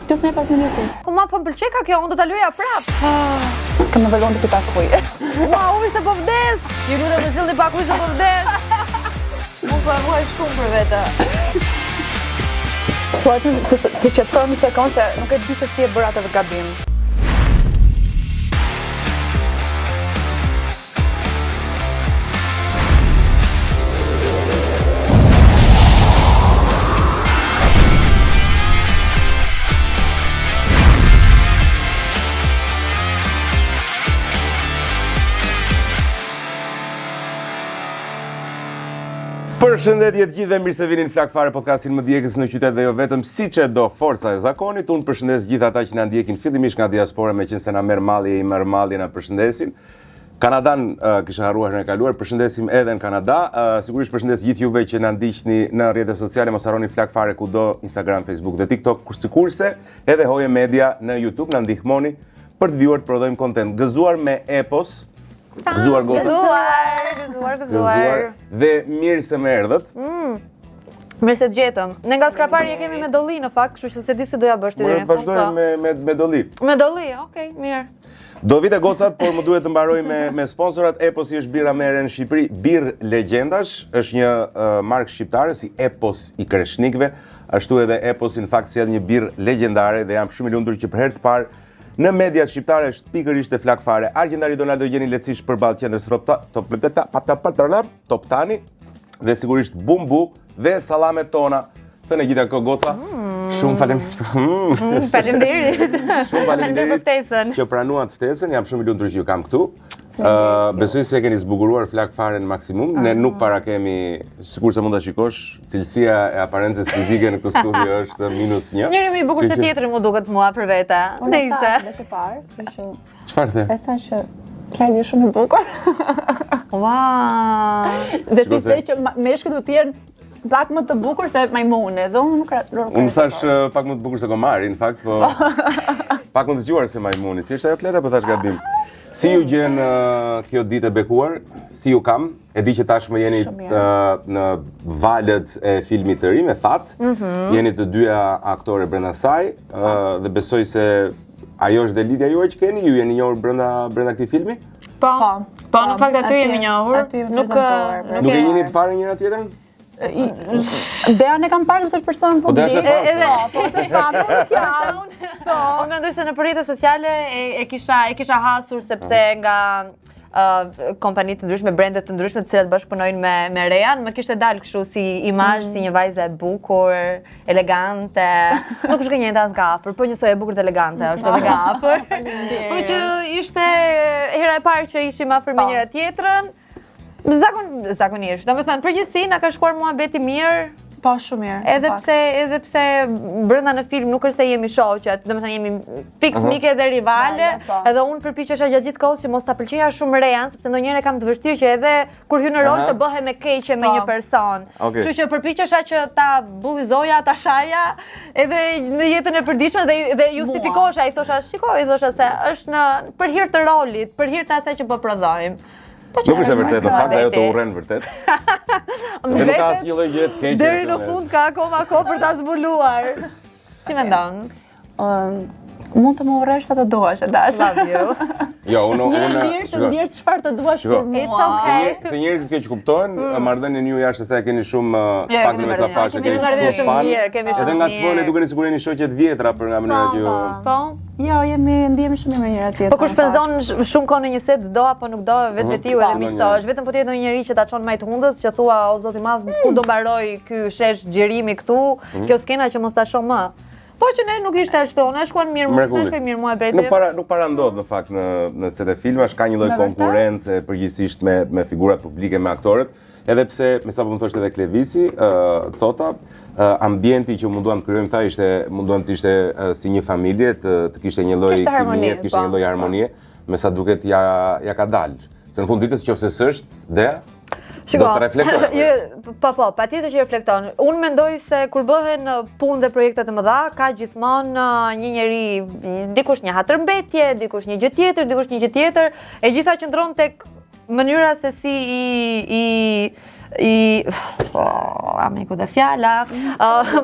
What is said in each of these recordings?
Qës me pas në njësi. Po ma po pëlqej ka kjo, unë do ta luaja prap. Kam në vëllon të këta kuj. Ua, uvi se po vdes. Ju lutem më sjellni pak ujë se po vdes. Unë po e vuaj shumë për vete. Po të qëtësoj një sekund se nuk e di se si e bërë atë gabim. Përshëndetje të gjithëve, mirë se vini në Flak Fare podcastin më djegës në qytet dhe jo vetëm siç e do forca e zakonit. Unë përshëndes gjithë ata që na ndjekin fillimisht nga diaspora, meqense na merr malli e i merr malli na përshëndesin. Kanadan kisha harruar herën e kaluar, përshëndesim edhe në Kanada. Sigurisht përshëndes gjithë juve që na ndiqni në rrjetet sociale, mos harroni Flak Fare kudo, Instagram, Facebook dhe TikTok, kurse edhe Hoje Media në YouTube na ndihmoni për të vijuar të prodhojmë kontent gëzuar me epos. Gëzuar gotë. Gëzuar. Dhe mirë se më erdhët. Mirë se të gjetëm. Ne nga skrapari e kemi me dolli në fakt, kështu që se di se doja bësh ti deri në fund. Vazhdojmë me dolli. Me dolli, okay, mirë. Do vite gocat, por më duhet të mbaroj me sponsorat. Eposi është birra më e re në Shqipëri, Birr Legendash, është një markë shqiptare si Epos i Kreshnikëve, ashtu edhe Eposi në fakt sjell një birrë legjendare dhe jam shumë i lumtur që për herë të parë në mediat shqiptare është pikërisht e Flak Fare. Argjendari Donaldo gjeni lehtësisht përballë qendrës Toptani dhe sigurisht Bumbu dhe sallamet tona. Thënë gjitha këto goca. Shumë faleminderit. Faleminderit. Shumë faleminderit për ftesën. Që pranuat ftesën. Jam shumë i lumtur që ju kam këtu. Besoj se e keni zbukuruar Flak Fare në maksimum. Ne nuk para kemi, sikur se mund ta shikosh, cilësia e aparencës fizike në këtë studio është -1. Njëri më i bukur se tjetri mu duket mua për vete. Nëse. Dhe të parë, që... Çfarë the? E tha që Klajdi është shumë i bukur. Wow. Dhe ti the që meshkët do të jenë pak më të bukur se majmune, dhe unë nuk Unë thash pak më të bukur se gomari, në fakt, po pak më të zgjuar se majmuni. Si është ajo Kleta, po thash gabim. Si ju gjen kjo ditë e bekuar? Si ju kam? E di që tashmë jeni në valët e filmit të ri me That. Jeni të dyja aktore brenda saj dhe besoj se ajo është dhe lidhja juaj që keni? Ju jeni njohur brenda këtij filmi? Po, në fakt aty jemi njohur. Nuk e njihni të fare njëra tjetrën? Dea ne kam parë nëse është person publik. Po, është famshëm. Unë mendoj se në rrjetet sociale e kisha hasur sepse nga kompani të ndryshme, brende të ndryshme të cilat bashkëpunojnë me Rean, më kishte dalë kështu si imazh si një vajzë e bukur, elegante. Nuk është gënjenta as gafër, po njësoj e bukur dhe elegante, është edhe gafër. Po që ishte hera e parë që ishim afër me njëra tjetrën. Zakonisht. Domethënë përgjithësi na ka shkuar muhabeti mirë. Po, shumë mirë. Edhe pse brenda në film nuk është se jemi shoqe, domethënë jemi fiks mike dhe rivale, edhe unë përpiqesha gjatë gjithë kohës që mos ta pëlqeja shumë Rean, sepse ndonjëherë kam të vështirë që edhe kur hyn në rol të bëhem e keqe me një person. Kështu që përpiqesha që ta bullizoja, ta shaja, edhe në jetën e përditshme dhe justifikohesha, i thosha, shikoj, i thosha se është për hir të rolit, për hir të asaj që po prodhojmë. Nuk është e vërtet, në fakt ajo të urren vërtet. Dhe nuk ka asnjë lloj gjë të keqe. Deri në fund ka akoma kohë për ta zbuluar. Si mendon? Mund të më urresh sa të duash, e dash. Love you. Jo, unë mirë të ndjerë çfarë të duash për mua. It's okay. Se njerëzit keq kuptojnë, marrëdhënien ju jashtë se keni shumë pak në mesazhe, keni shumë fan. Edhe ngacmoni duke sigurisht jeni shoqe të vjetra për nga mënyra që ju. Po. Jo, ndihemi shumë me njëra tjetrën. Po kur shpenzon shumë kohë në një set, do apo nuk do, vetë edhe miqësohesh. Vetëm po të jetë ndonjë njerëz që ta çon majt hundës, që thua o zoti i madh, ku do mbaroj ky shesh xhirimi këtu, kjo skena që mos ta shoh më. Po që ne nuk ishte ashtu, ne shkuan mirë muhabeti. Nuk para ndodh në fakt në set e filmash, ka një lloj konkurrence përgjithsisht me figurat publike, me aktorët. Edhe pse, me sapo më thoshte edhe Klevisi, Cota, ambienti që munduam të krijojmë munduam të ishte si një familje, të kishte një lloj kimie, të kishte një lloj harmonie, me sa duket ja ka dalë. Se në fund ditës nëse s'është, Dea, do të reflekton. Po, patjetër që reflekton. Unë mendoj se kur bëhen punë dhe projekte të mëdha, ka gjithmonë një njeri, dikush një hatërmbetje, dikush një gjë tjetër, e gjitha qëndron tek mënyra se si i amiku dhe fjala.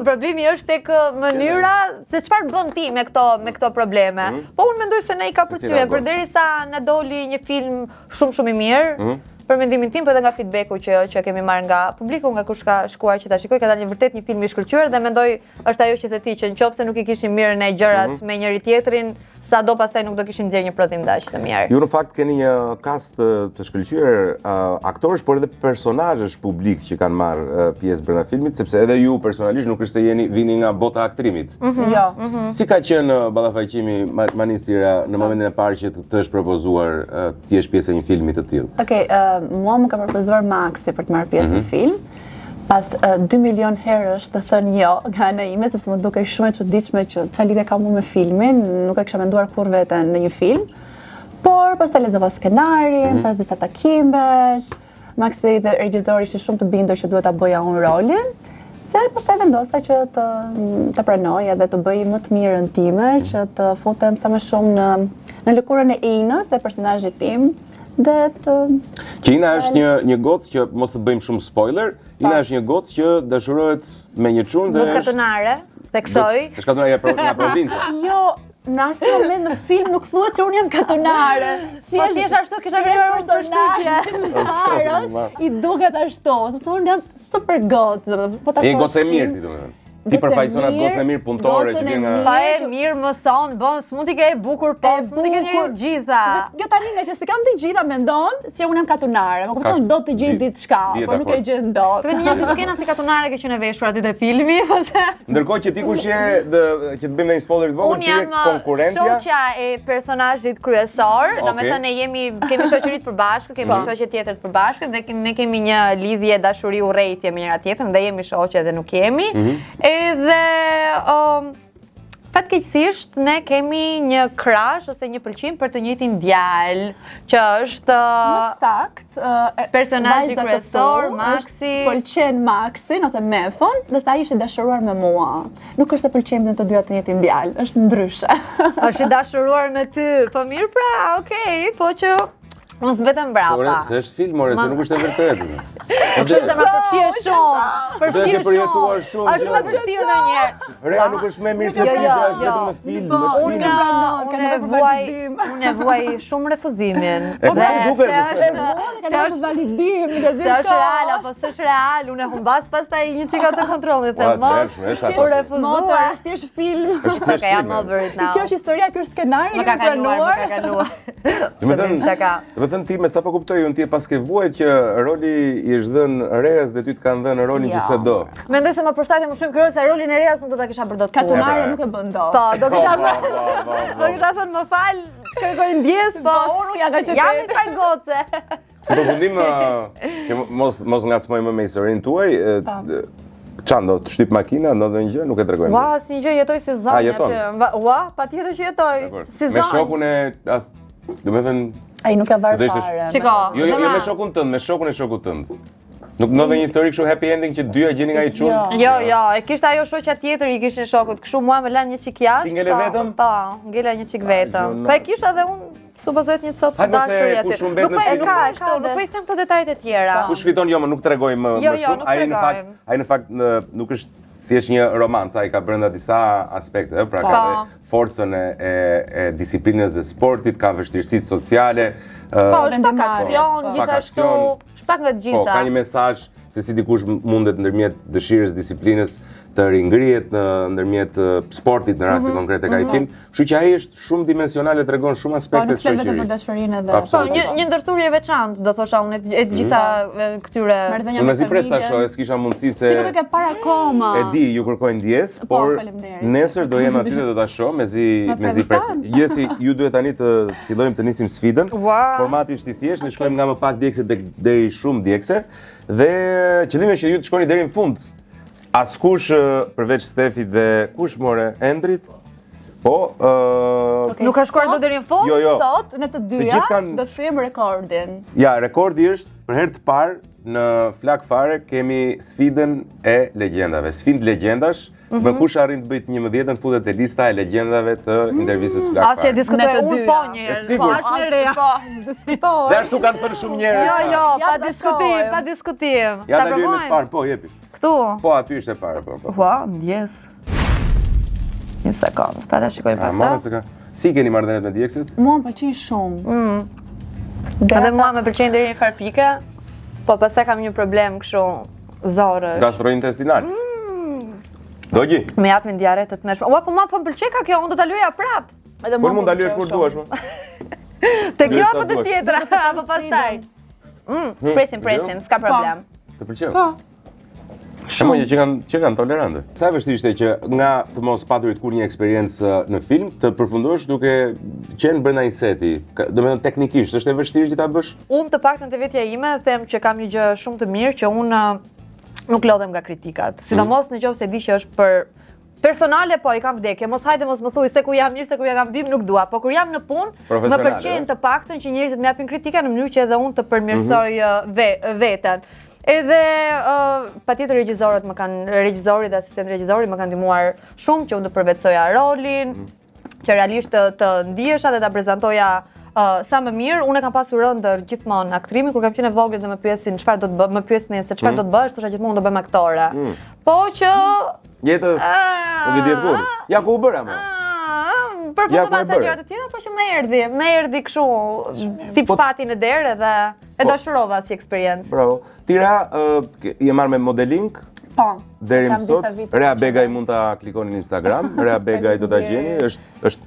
Problemi është tek mënyra se çfarë bën ti me këto probleme. Po unë mendoj se ne i ka përcyer përderisa na doli një film shumë i mirë. Për mendimin tim, po edhe nga feedbacku që kemi marrë nga publiku, nga kush ka shkuar që ta shikoj, ka dalë një vërtet një film i shkëlqyer dhe mendoj është ajo që the ti, që nëse nuk i kishim mirë ne gjërat me njëri tjetrin, sado pastaj nuk do kishim nxjerrë një prodhim aq të mirë. Ju në fakt keni një cast të shkëlqyer aktorësh, por edhe personazhesh publik që kanë marrë pjesë brenda filmit, sepse edhe ju personalisht nuk është se vini nga bota e aktrimit. Jo. Si ka qenë ballafaqimi Manistira në momentin e parë që të është propozuar të jesh pjesë e një filmi të tillë? Okej, mua më ka propozuar Maxi për të marrë pjesë në film. Pas 2 milion herësh të thënë jo nga ana ime, sepse më dukej shumë e çuditshme që çfarë lidhje ka mua me filmin, nuk e kisha menduar kurrë veten në një film. Por pastaj lexova skenarin, pas disa takimesh, Maxi dhe regjizori ishte shumë të bindur që duhet ta bëja unë rolin. Dhe pastaj vendosa që të pranoj edhe të bëj më të mirën time, që të futem sa më shumë në lëkurën e Inës dhe personazhit tim. Që Ina është një gocë që, mos të bëjmë shumë spoiler, Ina është një gocë që dashurohet me një çun dhe është skatunare, theksoj. Është skatunare nga provinca. Jo, në asnjë moment në film nuk thuhet që unë jam katunare. Po thjesht ashtu kisha vëruar për shtypje. I duket ashtu, sepse unë jam super gocë. Po ta shoh. Je gocë e mirë ti domethënë. Ti përfaqëson atë gocën e mirë punëtore që vjen nga. Pa e mirë më son, bën, s'mund t'i ke e bukur po, s'mund t'i ke njëri të gjitha. Jo tani nga që s'kam të gjitha mendon se unë jam katunare. Më kupton do të gjej diçka, por nuk e gjen dot. Vetëm një skena si katunare që qenë veshur aty te filmi, ose. Ndërkohë që ti kush je që të bëjmë një spoiler të vogël, ti je konkurrentja. Unë jam shoqja e personazhit kryesor, domethënë kemi shoqëri të përbashkët, kemi shoqe tjetër të përbashkët dhe ne kemi një lidhje dashuri urrejtje me njëra tjetrën dhe jemi shoqe dhe nuk jemi. Edhe fatkeqësisht ne kemi një crush ose një pëlqim për të njëjtin djalë, që është më sakt personazhi kryesor, Maxi. Pëlqen Maxin ose Mefon, dhe ai ishte dashuruar me mua. Nuk është se pëlqejmë të dyja të njëjtin djalë, është ndryshe. Është dashuruar me ty. Po mirë pra, okay, po që mos vetëm brapa. Se është film, se nuk është e vërtetë. Është më përfshirë shumë. Përfshirë shumë. Është më përfshirë ndonjëherë. Rea nuk është më mirë se ti, është vetëm në film, Unë e vuaj shumë refuzimin. Po duket. Se është validim, se është real apo s'është real, unë e humbas pastaj një çika të kontrollit të mos. Është refuzuar, është thjesht film. Okej, jam over it now. Kjo është historia, ky është skenari. Më ka kaluar. Domethënë ti me sa po kuptoj unë ti pas ke vuajt që roli i është dhënë Reas dhe ty të kanë dhënë rolin që se do. Mendoj se më përshtatej më shumë kërë se rolin e Reas nuk do ta kisha bërë dot. Katunare nuk e bën dot. Po, do kisha thënë më fal, kërkoj ndjes, po unë ja ka qenë. Jam i fargoce. Si përfundim që mos ngacmoj më me historinë tuaj, çan do të shtyp makina, ndonjë gjë, nuk e tregojmë. Ua, si një gjë jetoj si zonjë aty. Ua, patjetër që jetoj. Si zonjë. Me shokun e domethënë ai nuk e var fare. Shiko. Jo me shokun tënd, me shokun e shokut tënd. Nuk ndodhe një histori kështu happy ending që dyja gjeni nga i çun? Jo, e kishte ajo shoqja tjetër i kishin shokut. Kështu mua më lan një çik jashtë. Ti ngele vetëm? Po, ngela një çik vetëm. Po e kisha edhe unë supozojt një copë dashuri aty. Nuk po i them këto detajet e tjera. Kush fiton jo, më nuk tregoj më shumë. Ai në fakt nuk është thjesht një romancë, ai ka brenda disa aspekte, pra ka forcën e disiplinës dhe sportit, ka vështirësitë sociale. Po, është pak aksion, gjithashtu, pak nga të gjitha. Po, ka një mesazh se si dikush mundet ndërmjet dëshirës, disiplinës të ringrihet ndërmjet sportit në raste konkrete ka i film. Kështu që ai është shumë dimensionale, tregon shumë aspekte të shoqërisë. Po, një ndërthurje e veçantë, do thosha unë e të gjitha këtyre. Unë mezi pres ta shoh, s'kisha mundësi se. Si nuk e ke para akoma. E di, ju kërkoj ndjes, por nesër do jem aty dhe do ta shoh mezi pres. Gjithsesi, ju duhet tani të fillojmë të nisim sfidën. Formati është i thjeshtë, ne shkojmë nga më pak djegëse deri shumë djegëse dhe qëllimi është që ju të shkoni deri në fund. Askush përveç Stefit dhe kush more Endrit, Po, Nuk ka shkuar dot deri në fund? jo. Sot në të dyja gjithë kanë- do shijmë rekordin. Ja, rekordi është për herë të parë në Flak Fare kemi sfidën e legjendave. Sfidë legjendash, me kush arrin të bëjë 11-ën futet te lista e legjendave të intervistës Flak Fare. Asje Në diskutoj të unë dyja. po një herë. Sigur. Po, është e reja. Po, diskutoj. Dhe ashtu kanë thënë shumë njerëz. Jo, Ja, pa ta diskutim, shkojmë. pa diskutim. Ja Ta ta luajmë provojmë? të parë, po jepi. Këtu. Po aty ishte e para, po. Ua, ndjes. Një sekond, pa ta shikojmë A pa marrë këtë. se ka. Si keni marrëdhëniet me djegësit? Mua më pëlqen shumë. Edhe mua më pëlqen deri në far pike, po pastaj kam një problem kështu zorë. Gastrointestinal. Dogji. Me japin diare të tmerrshme. Ua, po mua po m'pëlqej ka kjo, unë do ta luaja prap. Edhe Po mund ta lyesh kur duash, më. Te kjo Luaj sa apo te duash. tjetra, apo pastaj. Presim, s'ka problem. Të pëlqen? Po. Shumë që kanë tolerante. Sa e vështirë ishte që nga të mos paturit kur një eksperiencë në film të përfundosh duke qenë brenda një seti. Domethënë teknikisht është e vështirë që ta bësh? Unë të paktën te vetja ime them që kam një gjë shumë të mirë që unë nuk lodhem nga kritikat. Sidomos nëse di që është për personale, po i kam vdekje. Mos hajde mos më thuj se ku jam mirë, se ku jam bim, nuk dua. Po kur jam në punë, më Profesionale, pëlqen të paktën që njerëzit më japin kritika në mënyrë që edhe unë të përmirësoj veten. Edhe patjetër regjizori dhe asistent regjizori më kanë ndihmuar shumë që unë të përvetësoja rolin, që realisht të ndihesha dhe ta prezantoja sa më mirë. Unë kam pasur ëndër gjithmonë aktrimi, kur kam qenë e vogël dhe më pyesin çfarë do të bëj, më pyesnin se çfarë do të bësh, thosha gjithmonë do bëjmë aktore. Po që Jetës nuk i diet kurrë. Ja ku u bëra më. për Ja, po ku e pas bërë? gjëra të tjera, po që më erdhi kështu tip fati në derë dhe e dashurova si eksperiencë. Bravo. Tira je marrë me modeling Po. deri Kam më sot. disa vite Rea që Begaj bëj. mund ta klikoni në Instagram. Rea Begaj do ta gjeni. Është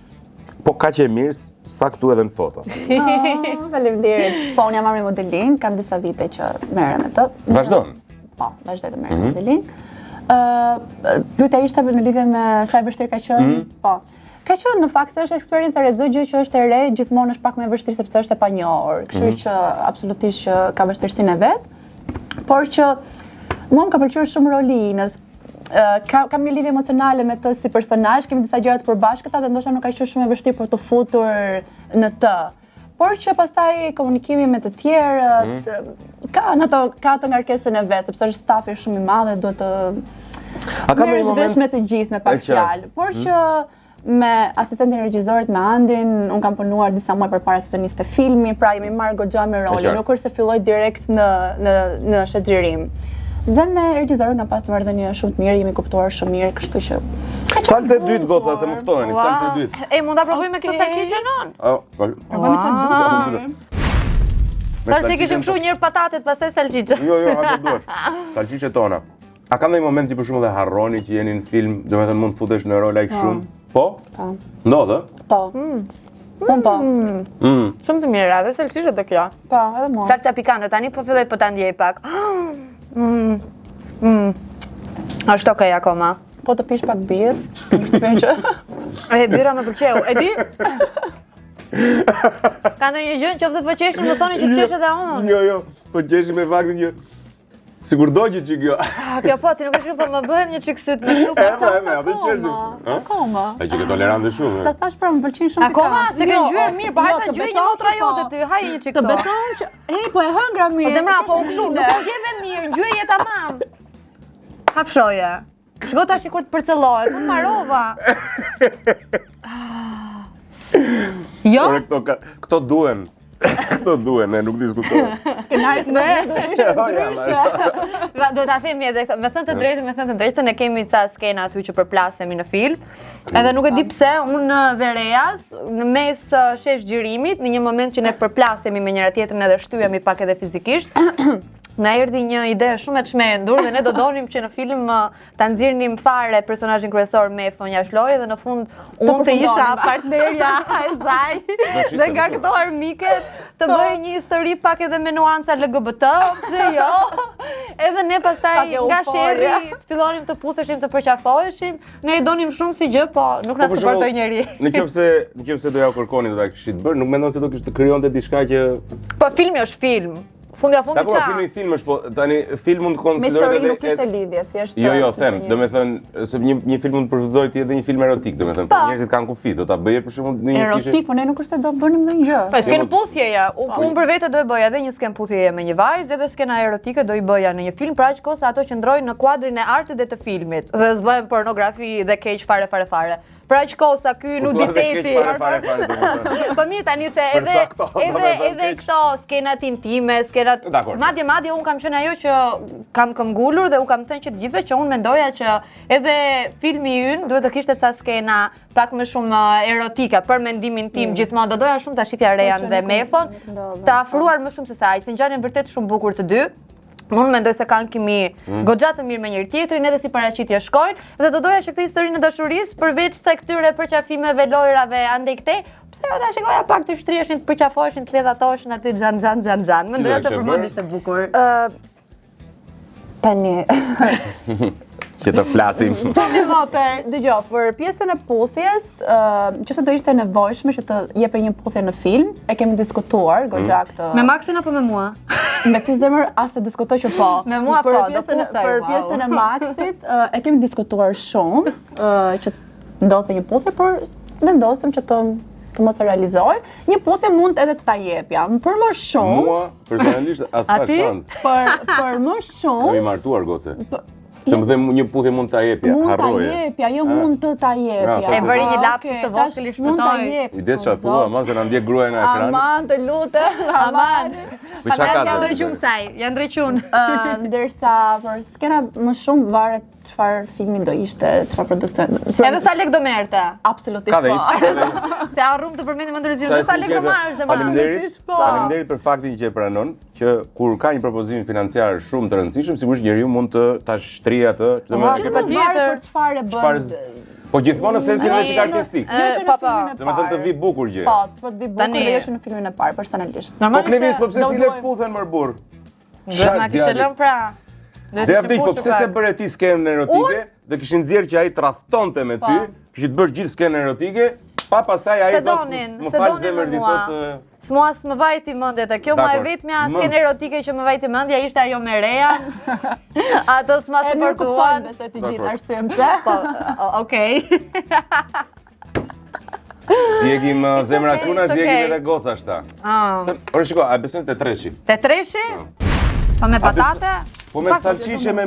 po kaq e mirë sa këtu edhe në foto. Faleminderit. Po, unë jam marrë me modeling, kam disa vite që merrem me të. Vazhdon. Po, vazhdoj të merrem me modeling. Pyetja ishte në lidhje me sa e vështirë ka qenë. Po. Ka qenë në fakt është eksperiencë e re, çdo gjë që është e re gjithmonë është pak më e vështirë sepse është e panjohur. Kështu që absolutisht që ka vështirësinë e vet. Por që mua më ka pëlqyer shumë roli i Inës. Kam një lidhje emocionale me të si personazh, kemi disa gjëra të përbashkëta dhe ndoshta nuk ka qenë shumë e vështirë për të futur në të. Por që pastaj komunikimi me të tjerë ka ato ngarkesën e vet, sepse është stafi shumë i madh dhe duhet të A ka merresh ndonjë vesh moment me të gjithë me pak E qartë. fjalë. Por që me asistentin regjisorit me Andin, unë kam punuar disa muaj përpara se të niste filmi, pra jemi marrë goxha me rolin, qartë. nuk është se filloj direkt në shexhirim. Dhe me regjisorin kam pasur marrëdhënie shumë të mirë, jemi kuptuar shumë mirë, kështu që Salce dytë goca se më ftoheni, salce dytë. E mund ta provoj me këtë salçiçe non? provojmë çfarë duhet. Tash se kishim kështu një patatet pastaj salçiçe. Jo, hajde duhet. Salçiçet tona. A ka ndonjë moment që për shembull e harroni që jeni në film, domethënë mund të futesh në rol aq shumë? Po? Po. Ndodh, Po. Unë po. Shumë të mira, dhe salçiçe të kjo. Po, edhe mua. Salca pikante, tani po filloj po ta ndjej pak. Është okej akoma. Po të pish pak birr, më shtypën që E byra më pëlqeu. E di? Ka ndonjë gjë nëse të faqeshim më thoni që të qesh edhe unë. Jo, po qeshi me faktin që sigur dogjit që kjo. Kjo po, ti nuk e shkruaj, po më bëhet një çik syt me kështu. Atë qeshi. akoma. Ai që ke tolerante shumë. Ta thash pra më pëlqen shumë Akoma, pikant. se ke Jo, ngjyrë mirë, po jo, hajta të ngjyej një beton motra që jote po. ty, haj një çik Të këto. beton që po e hëngra mirë. Po zemra, po kështu, nuk po gjeve mirë, ngjyje tamam. Hapshoje. Shko tash kur të përcellohet, unë marrova. Jo? Ore këto duhen. Këto duhen, ne nuk diskutojmë. Skenari me ndryshe. Do ta themi edhe këtë, me thënë të drejtën e kemi ca skena aty që përplasemi në film. Edhe nuk e di pse, unë dhe Rejas në mes shesh xhirimit, në një moment që ne përplasemi me njëra tjetrën edhe shtyhemi pak edhe fizikisht, na erdhi një ide shumë e çmendur dhe ne do donim që në film ta nxirnim fare personazhin kryesor me Fonja Shloj dhe në fund unë të isha partnerja e saj dhe nga këto armiket të bëj një histori pak edhe me nuanca LGBT, pse jo? Edhe ne pastaj Pak e nga euforia. sherri të fillonim të putheshim, të përqafoheshim, ne e donim shumë si gjë, po nuk na Po, për suportoi shembull, njeri. Nëse do ja kërkoni do ta kishit bërë, nuk mendon se do kishte krijonte diçka që Po filmi është film. Fundi Dakor, qa? filmi film është, po tani film mund të Me konsiderohet histori nuk kishte lidhje, thjesht. Jo, them, domethënë se një film mund të përfundojë të jetë një film erotik, domethënë, po njerëzit kanë kufi, do ta bëje për shembull në një kishë. Erotik, po ne nuk është se do bënim ndonjë gjë. Po skenë puthjeja. Unë për vete do e bëja edhe një skenë puthjeje me një vajzë edhe skena erotike do i bëja në një film, pra aq kohë sa ato qëndrojnë në kuadrin e artit dhe të filmit dhe s'bëhen pornografi dhe keq fare. Pra aq kohë sa ky nuditeti. Po mirë tani se edhe këto skenat intime, skenat madje unë kam qenë ajo që kam këmbgulur dhe u kam thënë që të gjithëve që unë mendoja që edhe filmi ynë duhet të kishte ca skena pak më shumë erotike për mendimin tim gjithmonë do doja shumë ta shitja Rejan dhe Mefon, të afruar më shumë se sa ai, se ngjarjen vërtet shumë bukur të dy. Unë mendoj se kanë kimi goxha të mirë me njëri tjetrin edhe si paraqitje shkojnë dhe do doja që këtë historinë e dashurisë përveç se këtyre përqafimeve, lojrave ande këtej, pse jo ta shikoja pak të shtriheshin, të përqafoshin, të ledhatoshin aty xhan. Mendoja se për mua ishte bukur. Tani që të flasim. Dëgjoj, për pjesën e puthjes, nëse do ishte nevojshme që të jepej një puthje në film, e kemi diskutuar goxha këtë. Me Maxin apo me mua? Me ty zemër as të diskutoj që po. Me mua po, do puthej. Për pjesën e Maxit, e kemi diskutuar shumë që ndodhte një puthje, por vendosëm që të mos e realizoj. Një puthje mund edhe të ta jepja. Për më shumë. Mua personalisht as ka shans. Për më shumë. Jam i martuar goce. Se më them një puthje mund ta jepja, harroje. Mund ta jepja, jo mund të ta jepja. E bëri një lapsus të voskël i shpëtoi. Kujdes çfarë thua, ama se na ndjek gruaja në ekran. Aman, të lutem, aman. Janë ndrequn saj, janë ndrequn. Ndërsa për skena më shumë varet çfarë filmi do ishte, çfarë produksion. Edhe sa lek do merrte? Absolutisht po. Se harrum të përmendim ndërzimin, sa lek do marrësh dhe Faleminderit për faktin që e pranon, që kur ka një propozim financiar shumë të rëndësishëm, sigurisht njeriu mund të ta shtrihë atë, patjetër çfarë bën. Po gjithmonë në sensin që ka artistik. Domethënë të vi bukur gjë. Po, të vi bukur dhe jo në filmin e parë personalisht. Po Klevis, po pse si le të puthen më burr? Do na kishte lënë pra. Dhe vdiq, po pse se bëre ti skenën erotike, dhe kishin nxjerrë që ai tradhtonte me ty, kishit bërë gjithë skenën erotike, pa pastaj ai thotë, më fal zemër di thotë. S'mua s'më vajti mendja te kjo, më e vetmja skenë erotike që më vajti mendja ishte ajo me Rejan. Ato s'ma suportuan, besoj të gjithë arsyen pse. Po, okay. Djegim zemra çuna, djegim edhe goca shta. Por shiko, a besoj te treshi? Te treshi? Po me patate? Po me salcice me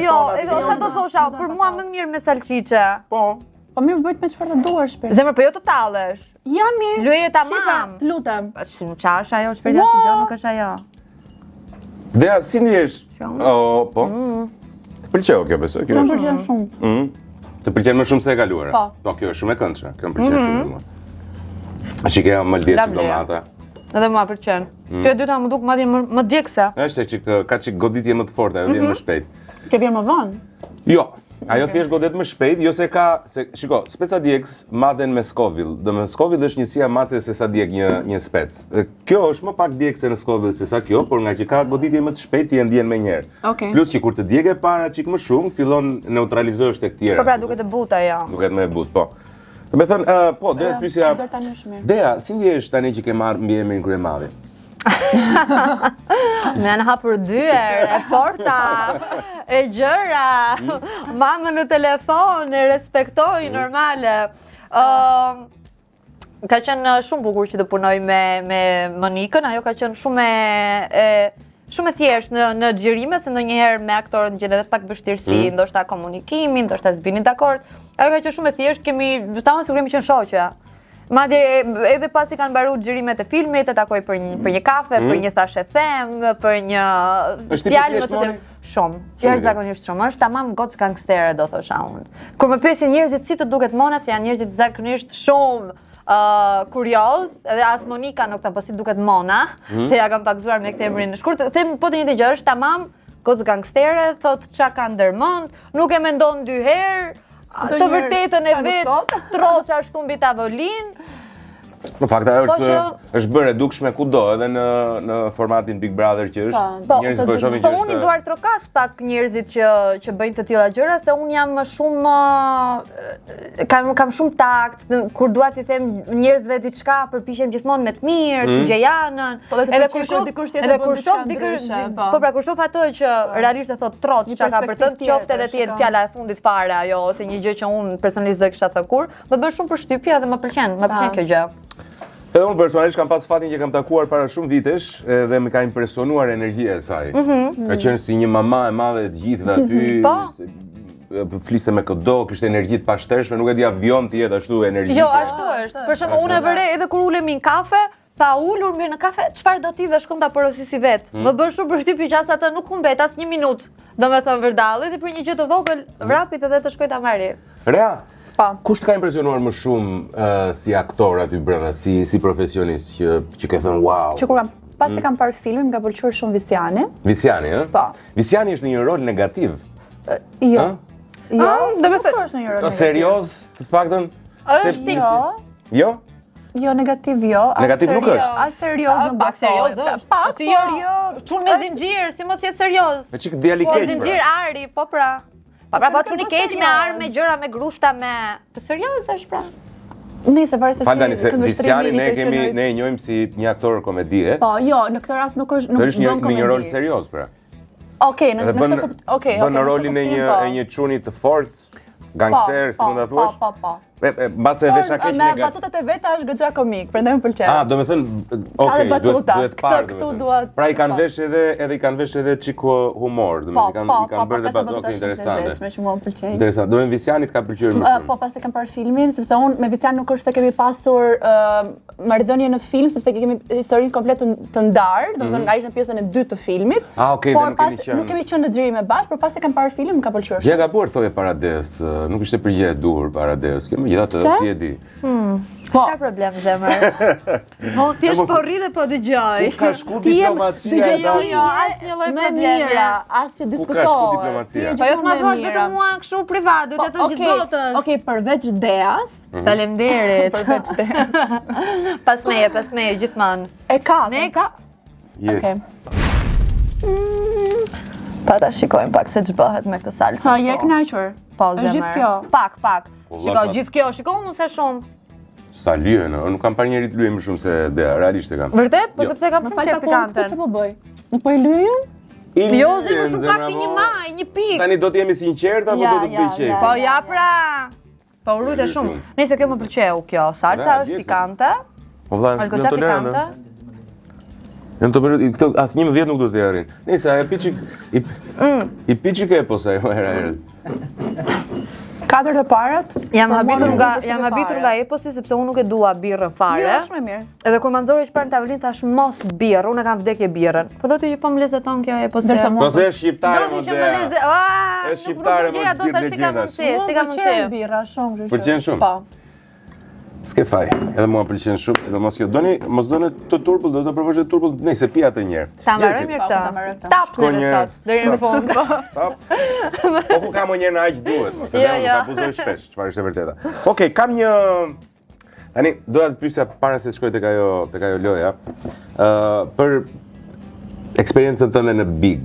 Jo, sa do thosha, për mua më mirë me salcice. Po. Po mirë bëjt me çfarë të duash shpirt. Zemër, po jo të tallesh. Jam mirë. Luje tamam. Të lutem. Si nuk është ajo, shpirtja si gjë nuk është ajo. Dea, si ndihesh? Po. Të pëlqeu kjo besoj, kjo Më është. pëlqen shumë. Të pëlqen më shumë se e kaluara. Po, kjo është shumë e këndshme, kjo më pëlqen shumë mua. A shikja më lëdhë domata. Edhe mua pëlqen. Kjo e dyta më duk madje më djegse. Është që ka çik goditje më të fortë, ajo vjen më shpejt. Ke vjen më vonë? Jo, ajo thjesht godet më shpejt, jo se ka, shiko, speca djegës madhen me Scoville. Do me Scoville është njësia madhe se sa djeg një spec. Kjo është më pak djegë se në Scoville se sa kjo, por nga që ka goditje më të shpejt, ti e ndjen me njerë. Plus që kur të djegë para çik më shumë, fillon neutralizohesh tek tjera. Po pra duket e butë ajo. Duket më e butë, po. Do me thënë, po, do të pyesja. Dea, si ndjehesh tani që ke marrë mbi emrin Kryemadhi? Me janë hapur dyer, e porta, e gjëra, mamën në telefon, e respektoj, normale. Ka qenë shumë bukur që të punoj me Monikën, ajo ka qenë shumë e thjeshtë në xhirime, se ndonjëherë me aktorët gjen edhe pak vështirësi, ndoshta komunikimi, ndoshta zbini dakord. Ajo ka qenë shumë e thjeshtë, tamam sigurisht kemi qenë shoqe. Madje edhe pasi kanë mbaruar xhirimet e filmit, e takoj për një kafe, për një thashë them, për një fjalë më të shumë. Jashtëzakonisht shumë. Është tamam gocë gangstere do thosha unë. Kur më pyesin njerëzit si të duket Mona, se janë njerëzit zakonisht shumë kurioz, edhe as Monika nuk ta po si duket Mona, se ja kam pakzuar me këtë emrin në shkurt. Them po të njëjtë gjë, është tamam gocë gangstere, thot çka ka ndërmend, nuk e mendon dy herë. Të vërtetën e vetë, troqa ashtu mbi tavolinë. Në fakt ajo është bërë e dukshme kudo, edhe në formatin Big Brother që është, njerëzit po e shohin që është. Po unë i duar trokas pak njerëzit që bëjnë të tilla gjëra, se unë jam më shumë kam shumë takt, kur dua t'i them njerëzve diçka, përpiqem gjithmonë me të mirë, të gjejanën. Edhe kur shoh po pra kur shoh ato që realisht e thot trot çka ka për të, qoftë edhe ti jetë fjala e fundit fare ajo ose një gjë që unë personalisht do kisha thënë kur, më bën shumë përshtypje dhe më pëlqen kjo gjë. Edhe unë personalisht kam pas fatin që kam takuar para shumë vitesh dhe më ka impresionuar energjia e saj. Ka qenë si një mama e madhe e të gjithëve aty. Fliste me këdo, kishte energji të pashtershme, nuk e di avion të jetë ashtu energji. Jo, ashtu është. Për shembull, unë e vëre edhe kur ulemi në kafe, ta ulur mirë në kafe, çfarë do ti dhe shkon ta porosisi vet. Më bën shumë përshtypje që as atë nuk humbet as një minutë. Domethënë vërdalli dhe për një gjë të vogël, vrapit edhe të shkoj ta marri. Rea. Kush të ka impresionuar më shumë si aktor aty brenda, si profesionist që ke thënë wow? Që kur pas se kam parë filmin, më ka pëlqyer shumë Visiani. Visiani, ëh? Po. Visiani është në një rol negativ. Jo. Jo, do të thënë është në një rol negativ. Serioz, të paktën? Është Jo? Jo, negativ jo. Negativ nuk është. As serioz, më pak serioz është. Pak serioz. Çun me zinxhir, si mos jetë serioz. Me çik djali keq. Po zinxhir ari, po pra. Po çuni keq me armë, me gjëra, me grushta, me të serioz është pra. Nëse varet se Faltani se Visiani ne e njohim si një aktor komedie. Po, jo, në këtë rast nuk është bën komedi. Në një rol serioz pra. Okej, në këtë okej. Bën në rolin e një çuni të fortë, gangster, si mund ta thuash. Po. Mbase vesha keq negativ. Me batutat e veta është goxha komik, prandaj më pëlqen. Do të thënë, okay, duhet parë. Këtu duhet. Pra i kanë vesh edhe çiko humor, domethënë i kanë bërë dhe batuta interesante. Interesante. Do me Visianit ka pëlqyer më shumë. Po, pas se kam parë filmin, sepse unë me Visian nuk është se kemi pasur marrëdhënie në film, sepse kemi historinë komplet të ndarë, domethënë nga ishte në pjesën e dytë të filmit. Okej, nuk kemi qenë në xhiri me bash, por pas se kam parë filmin më ka pëlqyer shumë. Ja gabuar thoje para des, nuk ishte përgjigje e duhur para des. Megjithatë ti e di. S'ka problem zemër. Po thjesht po rri dhe po dëgjoj. Ku ka shku diplomacia? Jo, asnjë lloj problemi. Asnjë diskutoj. Ku ka shku diplomacia? Po jo më thua vetëm mua kështu privat, do të them gjithë botës. Okej, përveç Deas. Faleminderit. Përveç Deas. Pas meje gjithmonë. E ka. Yes. Pa ta shikojmë pak se ç'bëhet me këtë salsa. Sa je kënaqur? Po zemër. Gjithë kjo. Pak. Gjithë kjo, shiko unë se shumë. Sa lyhen, nuk kam parë njerit lyej më shumë se Dea, realisht e kam. Vërtet? Po sepse kam shumë pikante. Ç'po bëj? Nuk po i lyejën? Jo, zemër shumë pak një maj, një pikë. Tani do të jemi sinqert apo do të bëj qejf? Po ja pra. Po rrujtë shumë. Nëse kjo më pëlqeu kjo, salsa është pikante. Po vëlla, është goxha pikante. Këto asnjë më vjet nuk do të jarin. Nëse ajo i piçi ke posa jo herë. 4 të parat. Jam habitur nga eposi sepse unë nuk e dua birrën fare. Jo, është më mirë. Edhe kur më nxorri çfarë në tavolinë thash mos birrë, unë kam vdekje birrën. Po do të që po më lezeton kjo eposi. Po se është shqiptare do më të që më leze. Është shqiptare më do të si ka mundsi. Birra shumë. Pëlqen shumë. Po. S'ke faj, edhe mua pëlqen shumë, sidomos kjo. Mos doni të turbull, do të provosh të turbull, nëse pi atë një herë. Ta marrë mirë këtë. Tap në sot, deri në fund. Po ku kam një në aq duhet, mos e bëj, ta buzoj shpesh, çfarë është e vërteta. Okej, kam një tani doja të pyesja para se të shkoj tek ajo loja. Për eksperiencën tënde në Big.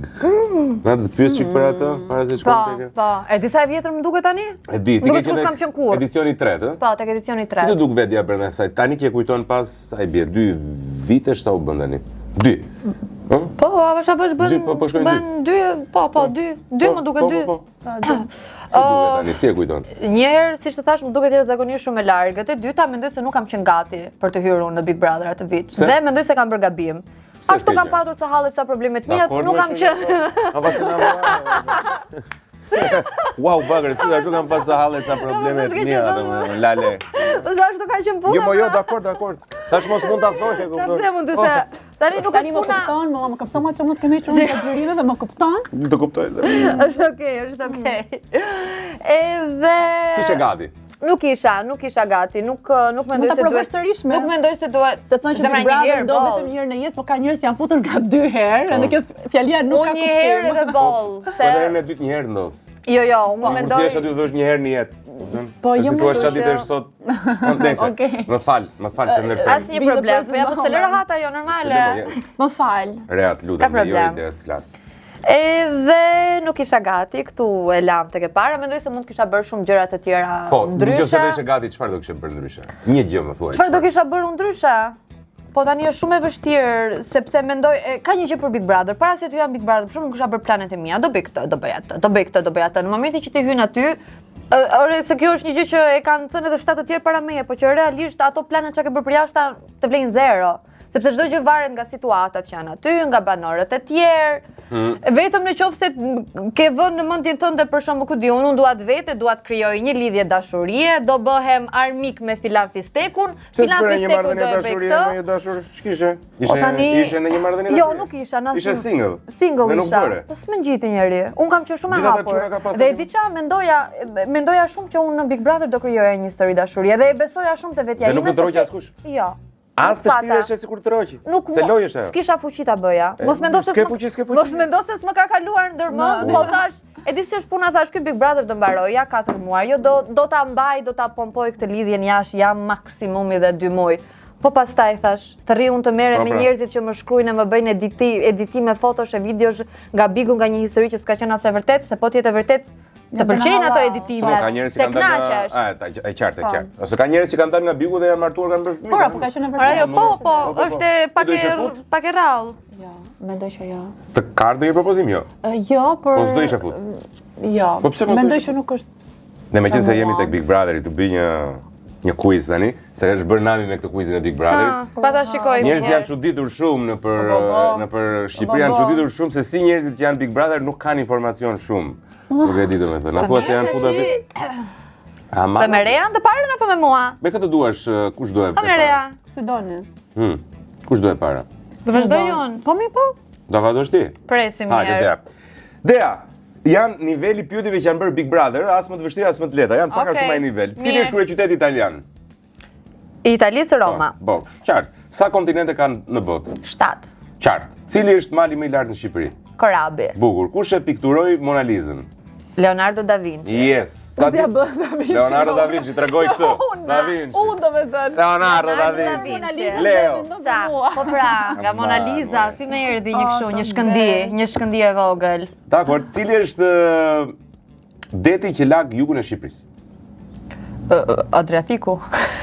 Na të pyes çik për atë para se të shkoj tek. Po, e di sa e vjetër më duket tani? E di, ti ke qenë kam qenë kur. Edicioni 3, ëh? Po, tek edicioni 3. Si të duk vetja brenda saj? Tani që e kujton pas ai bie 2 vitesh sa u bën tani? 2. Ëh? Po, avash bën 2, po, 2 më duket 2. Si duket tani, si e kujton? Një herë, siç të thash, më duket jashtëzakonisht shumë e largët. E dyta mendoj se nuk kam qenë gati për të hyrë në Big Brother atë vit. Dhe mendoj se kam bërë gabim. Ashtu kam patur ca hallet, ca problemet mia, nuk kam qenë. Wow, bagër, si ashtu kam pas ca hallet, ca problemet mia, domethënë, lale. Po sa ashtu ka qenë puna. Jo, dakord. Tash mos mund ta thojë, e kuptoj. Çfarë mund të se? Tani nuk është puna. Më kupton më çfarë kemi çuar nga xhirimeve, më kupton? Do kuptoj. Është okay. Edhe Si e gati? Nuk isha gati, nuk mendoj se duhet sërish me. Nuk mendoj se duhet. Se thonë që Big Brother do vetëm një herë në jetë, por ka njerëz që janë futur nga 2 herë, edhe kjo fjalia nuk ka kuptim. Një herë edhe boll. Po herën e dytë një herë ndodh. Jo, unë Kur mendoj. thjesht aty thua një herë në jetë. Po, jo, thua më çfarë ditë është sot. Nëse. Okej. Më fal se ndërtoj. Asnjë problem. Po ja po s'të lë rahat ajo normale. Më fal. Reat, lutem, jo problem. ide të flas. Edhe nuk isha gati, këtu e lam tek e para, mendoj se mund kisha bërë shumë gjëra të tjera Po, ndryshe. nëse ishe gati, çfarë do kishe bërë ndryshe? Një gjë më thuaj. Çfarë do kisha bërë unë ndryshe? Po tani është shumë e vështirë, sepse mendoj, ka një gjë për Big Brother, para se të hyja në Big Brother, për shembull kisha bërë planet e mia, do bëj këtë, do bëj atë, do bëj këtë, do bëj atë. Në momentin që ti hyn aty, ore se kjo është një gjë që e kanë thënë edhe 7 të tjerë para meje, po që realisht ato planet që ke bërë për jashtë të vlejnë zero. Sepse çdo gjë varet nga situatat që janë aty, nga banorët e tjerë. Vetëm në qoftë se ke vënë në mendjen tënde për shembull ku di unë dua të krijoj një lidhje dashurie, do bëhem armik me filan fistekun, filan fistekun do e bëj këtë. Me një dashur ç'kishe? Ishe në një marrëdhënie Jo, dashurie? nuk isha, Ishe single. Single Nuk isha. bëre. Po s'më ngjiti njeri. Unë kam qenë shumë e Gjithatë hapur. çuna ka pasur Dhe e ti? di ç'a mendoja shumë që unë në Big Brother do krijoja një histori dashurie dhe e besoja shumë te vetja Dhe nuk ime. do të roqë askush? Jo. As të shtiresh sikur të roqi. Se lojesh ajo. S'kisha fuqi ta bëja. Mos mendo se s'ke fuqi. Mos mendo se s'më ka kaluar ndërmend, po thash, e di si është puna, thash ky Big Brother do mbaroj ja 4 muaj. Jo do ta mbaj, do ta pompoj këtë lidhjen jashtë ja maksimumi dhe 2 muaj. Po pastaj thash, të rri unë të merrem me njerëzit që më shkruajnë e më bëjnë editime fotosh e videosh nga Bigu nga një histori që s'ka qenë as e vërtet, se po të jetë e vërtet të pëlqejnë ato editimet. Ka njerëz që kanë dalë e qartë. Ose ka njerëz që kanë dalë nga Bigu dhe janë martuar kanë bërë fëmijë. Po ka qenë e Ora jo, vërtetë. po, është pak e rrallë. Jo, mendoj që jo. Të ka ndonjë propozim jo? Jo, por Po s'do ishe fut. Jo. Po pse mos mendoj ishe që nuk është. Ne meqense jemi tek Big Brotheri të bëj një quiz tani, se është bërë nami me këtë quizin e Big Brotherit. Pa ta shikojmë. Njerëzit janë çuditur shumë nëpër Shqipëri, janë çuditur shumë se si njerëzit që janë Big Brother nuk kanë informacion shumë. Nuk e di domethënë. Na thua se janë futur aty. Po me Rean të parën apo me mua? Me këtë duash, kush do e Po me Rea. Si doni. Kush do e para? Do vazhdoj unë. Po mi po. Do vazhdosh ti? Presim Hajde, mirë. Dea, janë niveli pyetjeve që janë bërë Big Brother, as më të vështira as më të lehta, janë pak a shumë ai nivel. Cili është kryeqyteti italian? Italisë Roma. Po, qartë. Sa kontinente kanë në botë? 7. Qartë. Cili është mali më i lartë në Shqipëri? Korabi. Bukur. Kush e pikturoi Mona Lisën? Leonardo da Vinci. Yes. Leonardo da Vinci, tregoj këtë. Da Vinci. Unë do me thënë. Leonardo da Vinci. Leo. Po pra, nga Mona Lisa, si më erdhi një kështu, një shkëndije e vogël. Dakor, cili është deti që lag jugun e Shqipërisë? Adriatiku.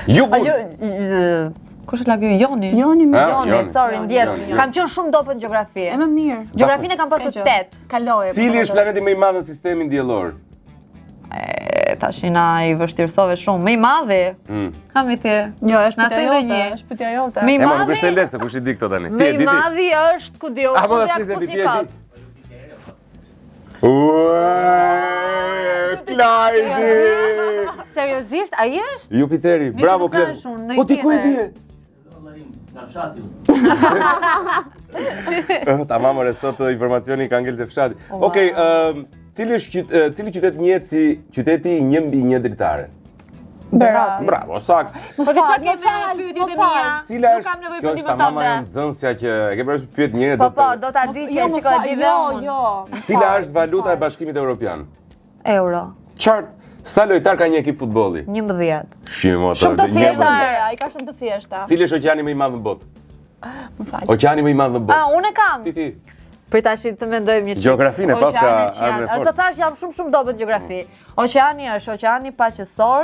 Jugun. Kush e lagë Joni? Joni me Joni, sorry, ndjes. Kam qenë shumë dopë në gjeografi. E më mirë. Gjeografinë e kam pasur 8. Kaloj. Cili është planeti më i madh në sistemin diellor? Tashina i vështirësove shumë. Më i madhi? Kam i ti. Jo, është Na pyetja thënë jote, një. është pyetja jote. Më i Nuk është madhi? e lehtë se kush i di këto tani. Më i madhi është ku diu. Apo ku da diu, si se ku ti e ka. di. Klajdi! Seriozisht, ai është? Jupiteri, bravo nuk ka Klajdi. shumë, në Po ti ku e tjetër. di? Tamam, ore, sot informacioni ka ngel të fshati. Okej, cili qytet njihet si qyteti i 1/1 dritare? Berat. Bravo, sakt. Po ti çfarë ke me pyetjet e mia? Cila Nuk kam është? nevojë Kjo për është ndihmën tamam ajo tënde. nxënësja që e ke bërë pyet njëri Po, do ta di që shikoj di dhe unë. Jo. Cila është valuta e Bashkimit Evropian? Euro. Qartë. Sa lojtar ka një ekip futbolli? 11. Shimo Shumë të thjeshta, ai ka shumë të thjeshta. Cili është oqeani më i madh në botë? Më fal. Oqeani më i madh në botë. Unë e kam. Ti. Për tash të mendojmë një çik. Gjeografinë pas ka armën e Të fortë. thash jam shumë dobët në gjeografi. Oqeani është oqeani paqësor,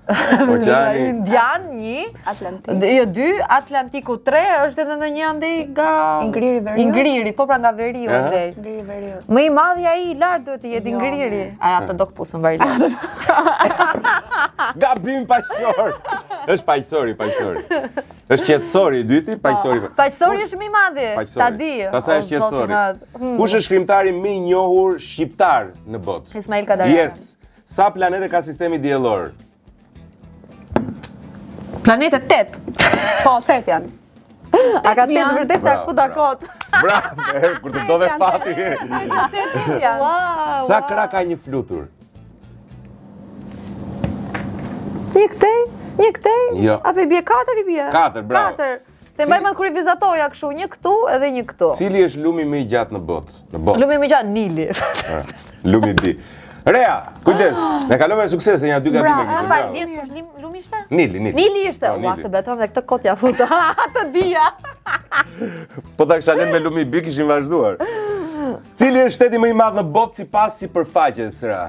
Oqeani Indian 1, Atlantik. jo 2, Atlantiku 3, është edhe ndonjë andej nga Ingriri Veriu? Ingriri, po pra nga Veriu andej. Ngri veriu. Më i madhi ai i lart duhet të jetë Ingriri. Ai atë do këpusën vari lart. Gabim paqësor. Është paqësori. Është qetësori i dyti, paqësori. Paqësori është më i madhi. Ta di. Pastaj është qetësori. Kush është shkrimtari më i njohur shqiptar në botë? Ismail Kadarian. Yes. Sa planete ka sistemi diellor? Planetet 8. Po, 8 janë. A ka 8 vërtet se ku dakot? Bravo, kur të dove fati. 8 janë. Wow. Sa krah ka një flutur? Një këtej? Jo. Apo i bie 4 i bie? 4, bravo. 4. Se mbaj më kur i vizatoja kështu, një këtu edhe një këtu. Cili është lumi më i gjatë në botë? Lumi më gjatë Nili. Lumi B. Rea, kujdes, ne kalove suksese, një 2 gabime kishte. Fal, dies kush lumi ishte? Nili. Nili ishte. Ua, të beton dhe këtë kot ja futa. Të dija. Po ta kisha lënë me Lumi B kishin vazhduar. Cili është shteti më i madh në botë sipas sipërfaqes, Rea?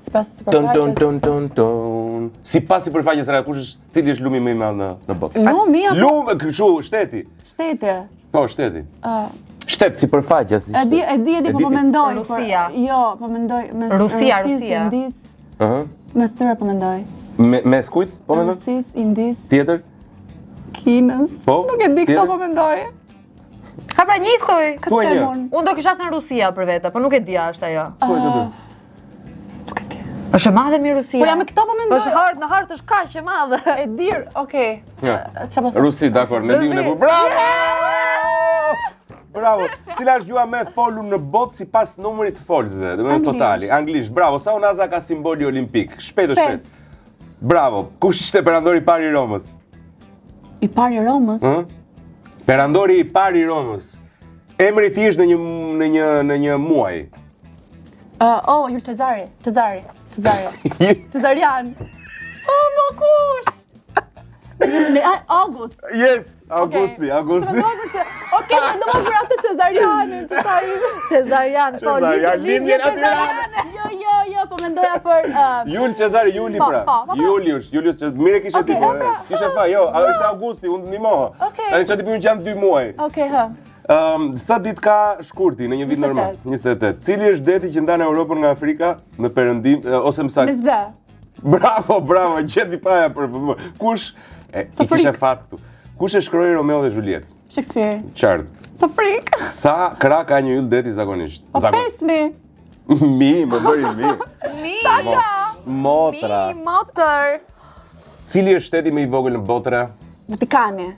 Sipas sipërfaqes. Ton. Sipas sipërfaqes, Rea, cili është lumi më i madh në botë? Lumi apo? Lumi, kështu, shteti. Shteti. Po, shteti. Shtet sipërfaqes. E di, po mendoj. Rusia. Jo, po mendoj me Rusia. Mes tyre po mendoj. Mes kujt? Po mendoj? Rusis, Indis, Tjetër? Kinës. Po. Nuk e di këto po mendoj. Ka pra një thuj. Thuaj një. Unë do kisha thënë Rusia për vete, po nuk e di është ajo. Thuaj të dy. Nuk e di. Është e madhe mi Rusia. Po jam me këto po mendoj. Është hart, në hart është kaq e madhe. E dir, okay. Ja. Rusi, dakor, mendimin e Bravo! Bravo. Cila është gjuha më e folur në botë sipas numrit të folësve, domethënë totali. Anglisht. Bravo. Sa unaza ka simboli olimpik? Shpejt. Bravo. Kush ishte perandori i parë i Romës? I parë i Romës? Perandori i parë i Romës. Emri i tij është në një muaj. Julius Cezari. Cezarian. Më kush? August. Yes, Augusti. Okej, do më bëra të Cezarianin, Cezarian, po. Lindjen aty. Jo, po mendoja për Juli pra. Julius, mire kishe ti po. S'kishe fa, jo, është Augusti, unë të ndihmoha. Tani çati pyetën që janë 2 muaj. Okej, ha. Sa ditë ka shkurti në një vit normal? 28. Cili është deti që ndan Europën nga Afrika në perëndim ose më saktë? Mesdhe. Bravo, gjeti paja për kush i kishe fat këtu. Kush e shkroi Romeo dhe Juliet? Shakespeare. Qartë. Sa frik. Sa krah ka një yll deti zakonisht? 5.000. Më bëri mi. Sa ka? Motra. Motor. Cili është shteti më i vogël në botë? Vatikani.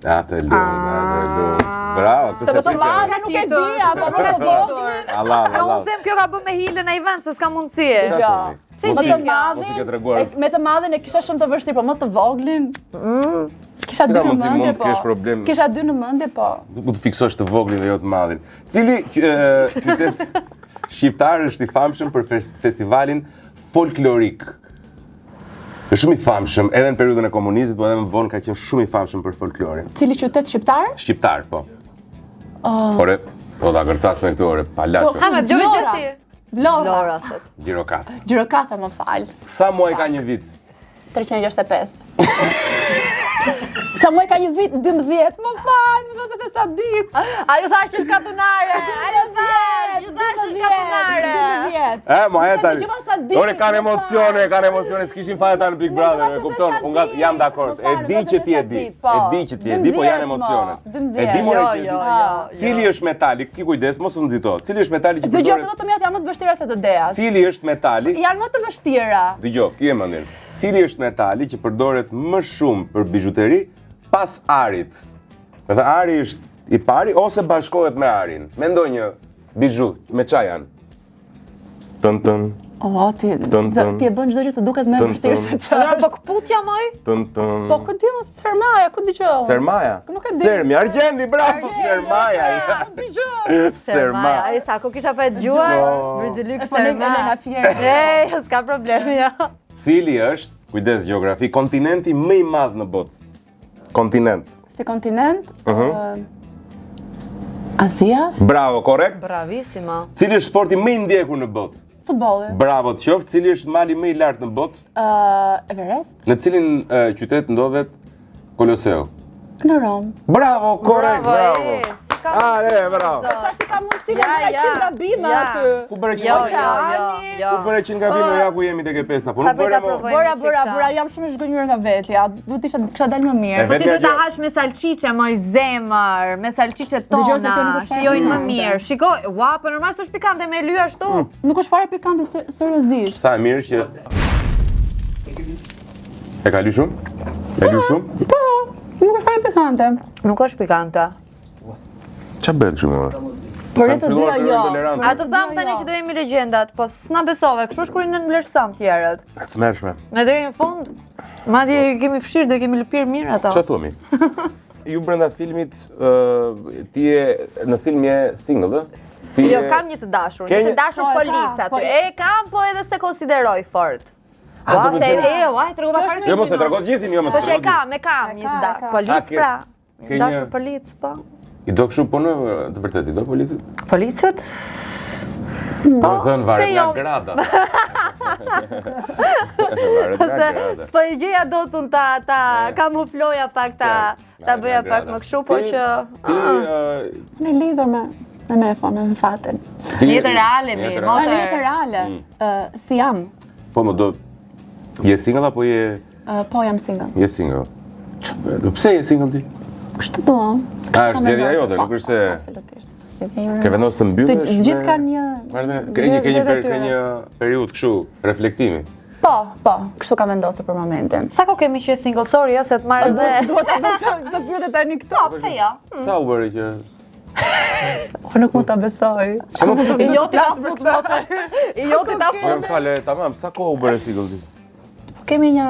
Atë lund. Bravo, të Se po të marrë nuk e di, apo më të vogël. Allah. Unë them kjo ka bë me hilën ai vend, se s'ka mundësi. Mos i ke treguar. Me të madhin e kisha shumë të vështirë, po më të voglin. Kisha 2 në mendje, po. Kisha 2 në mendje, po. Nuk mund të fiksosh të voglin dhe jo të madhin. Cili qytet shqiptar është i famshëm për festivalin folklorik? Është shumë i famshëm, edhe në periudhën e komunizmit, po edhe më vonë ka qenë shumë i famshëm për folklorin. Cili qytet shqiptar? Shqiptar, po. Ore, po ta kërcas me këtu, ore, palaço. Ha, me gjeti. Vlora. Gjirokastër. Gjirokastër, më fal. Sa muaj ka një vit? 365. Sa muaj ka një vit? 12, më fal, më thotë sa ditë. Ajo thash që katunare. Ajo thash që katunare. Ma e tani. Ore, kanë emocione, s'kishin fare ta në Big Brother, e kupton? Unë jam dakord. E di që ti e di, po janë emocione. E di more që di. Cili është metali? Ki kujdes, mos u nxito. Cili është metali që përdoret? Dëgjoj, këto të mjat janë më të vështira se të deas. Cili është metali? Janë më të vështira. Dëgjoj, ki e mendin. Cili është metali që përdoret më shumë për bizhuteri pas arit? Me thënë, ari është i pari ose bashkohet me arin? Mendoj një bizhu, me qa janë? Tën. Ti e bën çdo gjë të duket më vështirë se çfarë. Po kputja moj? Tën. Po ku di unë Sermaja, ku dëgjoj? Sermaja? Nuk e di. Sermi, Argjendi, bravo, Sermaja. Dëgjoj. Sermaja. Ai sa ku kisha pa dëgjuar? Brazilian Sermaja. Ej, s'ka problem, ja. Cili është, kujdes gjeografi, kontinenti më i madh në botë? Kontinent. Si kontinent? Azia? Bravo, korrekt. Bravissima. Cili është sporti më i ndjekur në botë? Futbolli. Bravo të qoftë. Cili është mali më i lartë në botë? Everest? Në cilin qytet ndodhet Koloseu? Në Rom. Bravo, korrekt, bravo. Bravo. Çfarë ka mundësi nga qenë gabime aty? Ku bëre që Ku bëre që gabime ja ku jemi tek e pesta, po nuk bëre më. Bëra, jam shumë i zgënjur nga vetja. Duhet isha kisha dalë më mirë. Po ti do ta hash me salcice, moj zemër, me salcice tona. Shijojnë më mirë. Shikoj, ua, po normal s'është pikante me ly ashtu. Nuk është fare pikante seriozisht. Sa e mirë që e ka lyer shumë? E lyer shumë? Po, nuk është fare pikante. Nuk është pikante. Ç'a bëhet kështu më? Por e të dyja jo. A të tham tani që do jemi legjendat, po s'na besove, kështu është kur në vlerëson tjerët. Të mërshme. Në deri në fund, madje kemi fshirë, do kemi lëpirë mirë ato. Ç'a thoni? Ju brenda filmit, ti je në film je single, ë? Jo, kam një të dashur, një të dashur polic aty. E kam, po edhe se konsideroj fort. Ua, se tregova parë. Jo, mos e tregot gjithin, jo mos e Po që tregot. e kam një të dashur. Polic pra. Dashur polic, po. I do kështu punë të vërtet, i do policit? Policët? Po, thënë varet nga grada. Varet nga grada. S'po i gjeja dotun ta kamufloja pak, ta bëja pak më kështu, po që... Ti... Në lidhur me fatin. Jetë reale, mi, Në motër. jetë reale, si jam. Po, më do... Je single apo je... Po jam single. Je single. Pse je single ti? Kështu do. Është zgjedhja jote, nuk është se... Absolutisht. Zgjedhja Ke vendosur të mbyllesh? Të gjithë kanë një... Ke një periudhë kështu, reflektimi. Po, kështu ka vendosur për momentin. Sa ko kemi që single, sorry, se të marrë dhe... Duhet të pyetet tani këto. Pse jo? Sa u bëri që... Po nuk mund ta besoj. I joti ta fut motor. I joti ta Po më fale, tamam, sa kohë u bëre single ti? Po kemi një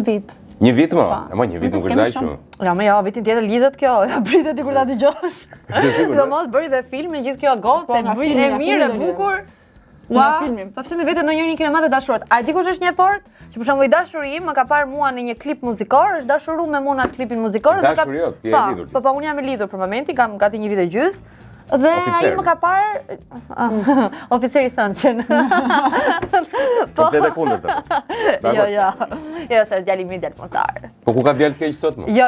vit. Një vit më? Po. Një vit nuk është aq shumë. Ja, me ja, vitin tjetër lidhet kjo, ja pritet i kur ta dëgjosh. Do mos bëri dhe filmin gjithë kjo gocë, Po, e nga bëri filmi, e nga mirë, e filmi do bukur. Nga filmi. Pa pse me vete ndonjërin kinema të dashurët. A di kush është një fort? Që për shembull i dashuri im më ka parë mua në një klip muzikor, është dashuruar me mua në klipin muzikor. Dashuri jot, ti je lidhur. Po, unë jam e lidhur për momentin, kam gati 1 vit e gjys. Dhe ai më ka parë oficeri thënçen. Po te kundërta. Jo, se djali mirë djal punëtar. Po ku ka djalë keq sot më? Jo,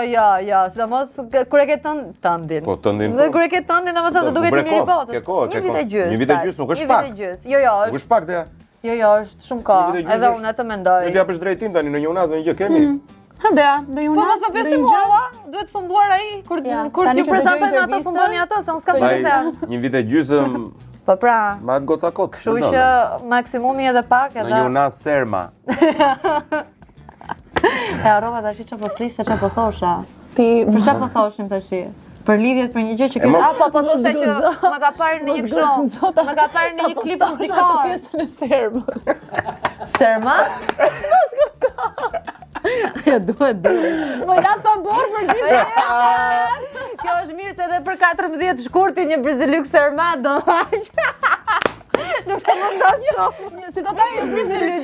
sidomos kur e ke tëndin. Po tëndin. Dhe kur e ke tëndin, domethënë të duket mirë i botës. Një vit e gjys. Një vit e gjys nuk është pak. Jo, Nuk është pak te. Jo, është shumë kohë. Edhe unë atë mendoj. Ne t'japësh drejtim tani në një unaz në një gjë kemi. Do ju Po mos më pesi mua, duhet fumbuar ai kur t'ju prezantojmë ato fumboni ato, se unë s'kam çfarë. Një vit e gjysëm. Po pra. Ma të goca kot. Kështu që maksimumi edhe pak edhe. Në një unaz serma. E harrova tash çfarë po flisë, çfarë po thosha. Ti Për çfarë po thoshim tash? Për lidhjet për një gjë që kjo... Po thosha që më ka parë në një kështu, më ka parë në një klip muzikor. Pjesën e sermës. Serma? Ja, duhet. Më ja të mborë për gjithë. Kjo është mirë se edhe për 14 shkurti një Brizelyk Serma do haq. Nuk të mundosh shumë. Si do ta një Brizelyk.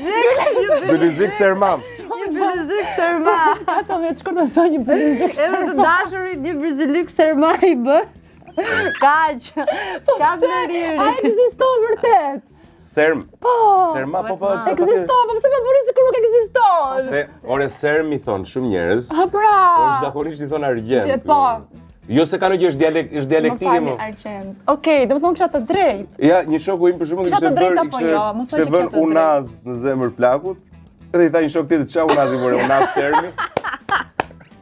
Brizelyk Serma. Një Brizelyk Serma. Ato me të shkurtë të një Brizelyk. Edhe të dashurit një Brizelyk Serma i bë. Kaq. S'ka vlerë. A ekziston vërtet? Serma po. Ekziston, po pse më bëri sikur nuk ekziston? Se ore serm i thon shumë njerëz. Ha pra. Por zakonisht i thon argjent. Po. Jo se kanë gjë është dialektike më. Argjent. Okej, domethënë kisha të drejtë. Ja, një shoku im për shembull kishte bën unaz në zemër plakut. Edhe i tha një shok tjetër, çfarë unazi bëre? Unaz sermi.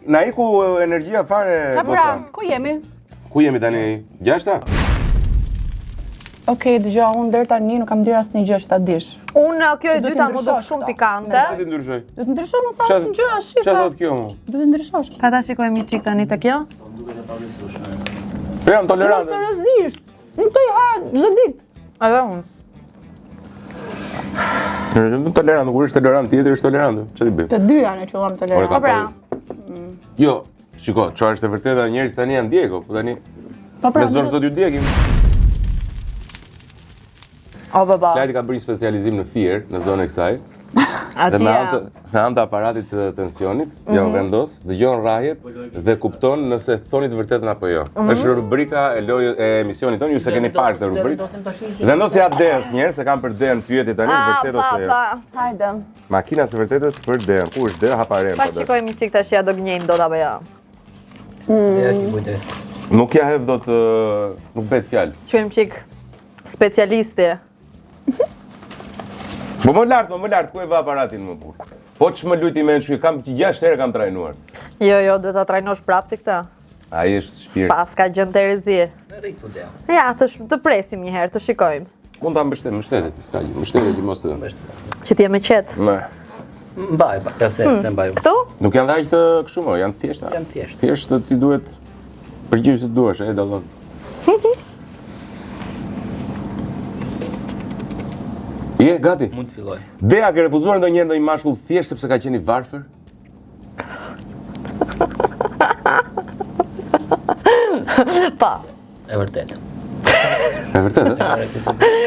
Na iku energjia fare. Ha pra, ku jemi? Ku jemi tani? Gjashta? Okej, dëgjoj, unë deri tani nuk kam ndirë asnjë gjë që ta dish. Unë kjo e dyta më duk shumë pikante. Çfarë ti ndryshoj? Do të ndryshoj mos asnjë gjë, shifa. Çfarë thot kjo më? Do të ndryshosh. Pa ta shikojmë një çik tani të kjo. Po jam tolerante. Seriozisht. Nuk të i ha çdo ditë. Edhe unë. Nuk tolerant, nuk është tolerant, tjetër është tolerant. Çfarë ti bëj? Të dy janë që jam tolerant. Po pra. Jo, shiko, çfarë është e vërtetë, njerëzit tani janë djego, po tani Po pra. me zor çdo dy djegim. O baba. Klajti ka bërë specializim në fier, në zonën e kësaj. Dhe me anë të aparatit të tensionit, ja u vendos, dëgjon rrahjet dhe kupton nëse thoni të vërtetën apo jo. Është rubrika e emisionit tonë, ju se keni parë këtë rubrikë. Vendos ja DS njerëz, se kam për D-n pyetje tani, vërtet ose jo. Hajde. Makina së vërtetës për D-n. Ku është D? Hapa rem. Pa shikojmë një çik tash ja do gënjejmë dot apo jo. Ja ki kujdes. Nuk ja hedh dot, nuk bëhet fjalë. Shkojmë çik specialisti. Po më lart, ku e vë aparatin më burr? Po ç'më luti më shkoj, kam që 6 herë kam trajnuar. Jo, duhet ta trajnosh prapë ti këtë. Ai është shpirt. S'pas ka gjën Terezi. Rrit po dia. Ja, të presim një herë, të shikojmë. Mund ta mbështetet, s'ka gjë. Mbështetet i mos të. Që ti je me qet. Me. Mbaj, ja se mbaj. Këtu? Nuk janë dhaq të kështu më, janë thjeshta. Janë thjesht. Thjesht ti duhet përgjigjesh se duash, e dallon. Je gati? Mund të filloj. Dea ke refuzuar ndonjëherë ndonjë mashkull thjesht sepse ka qenë i varfër? Pa. E vërtetë. E vërtet, ë?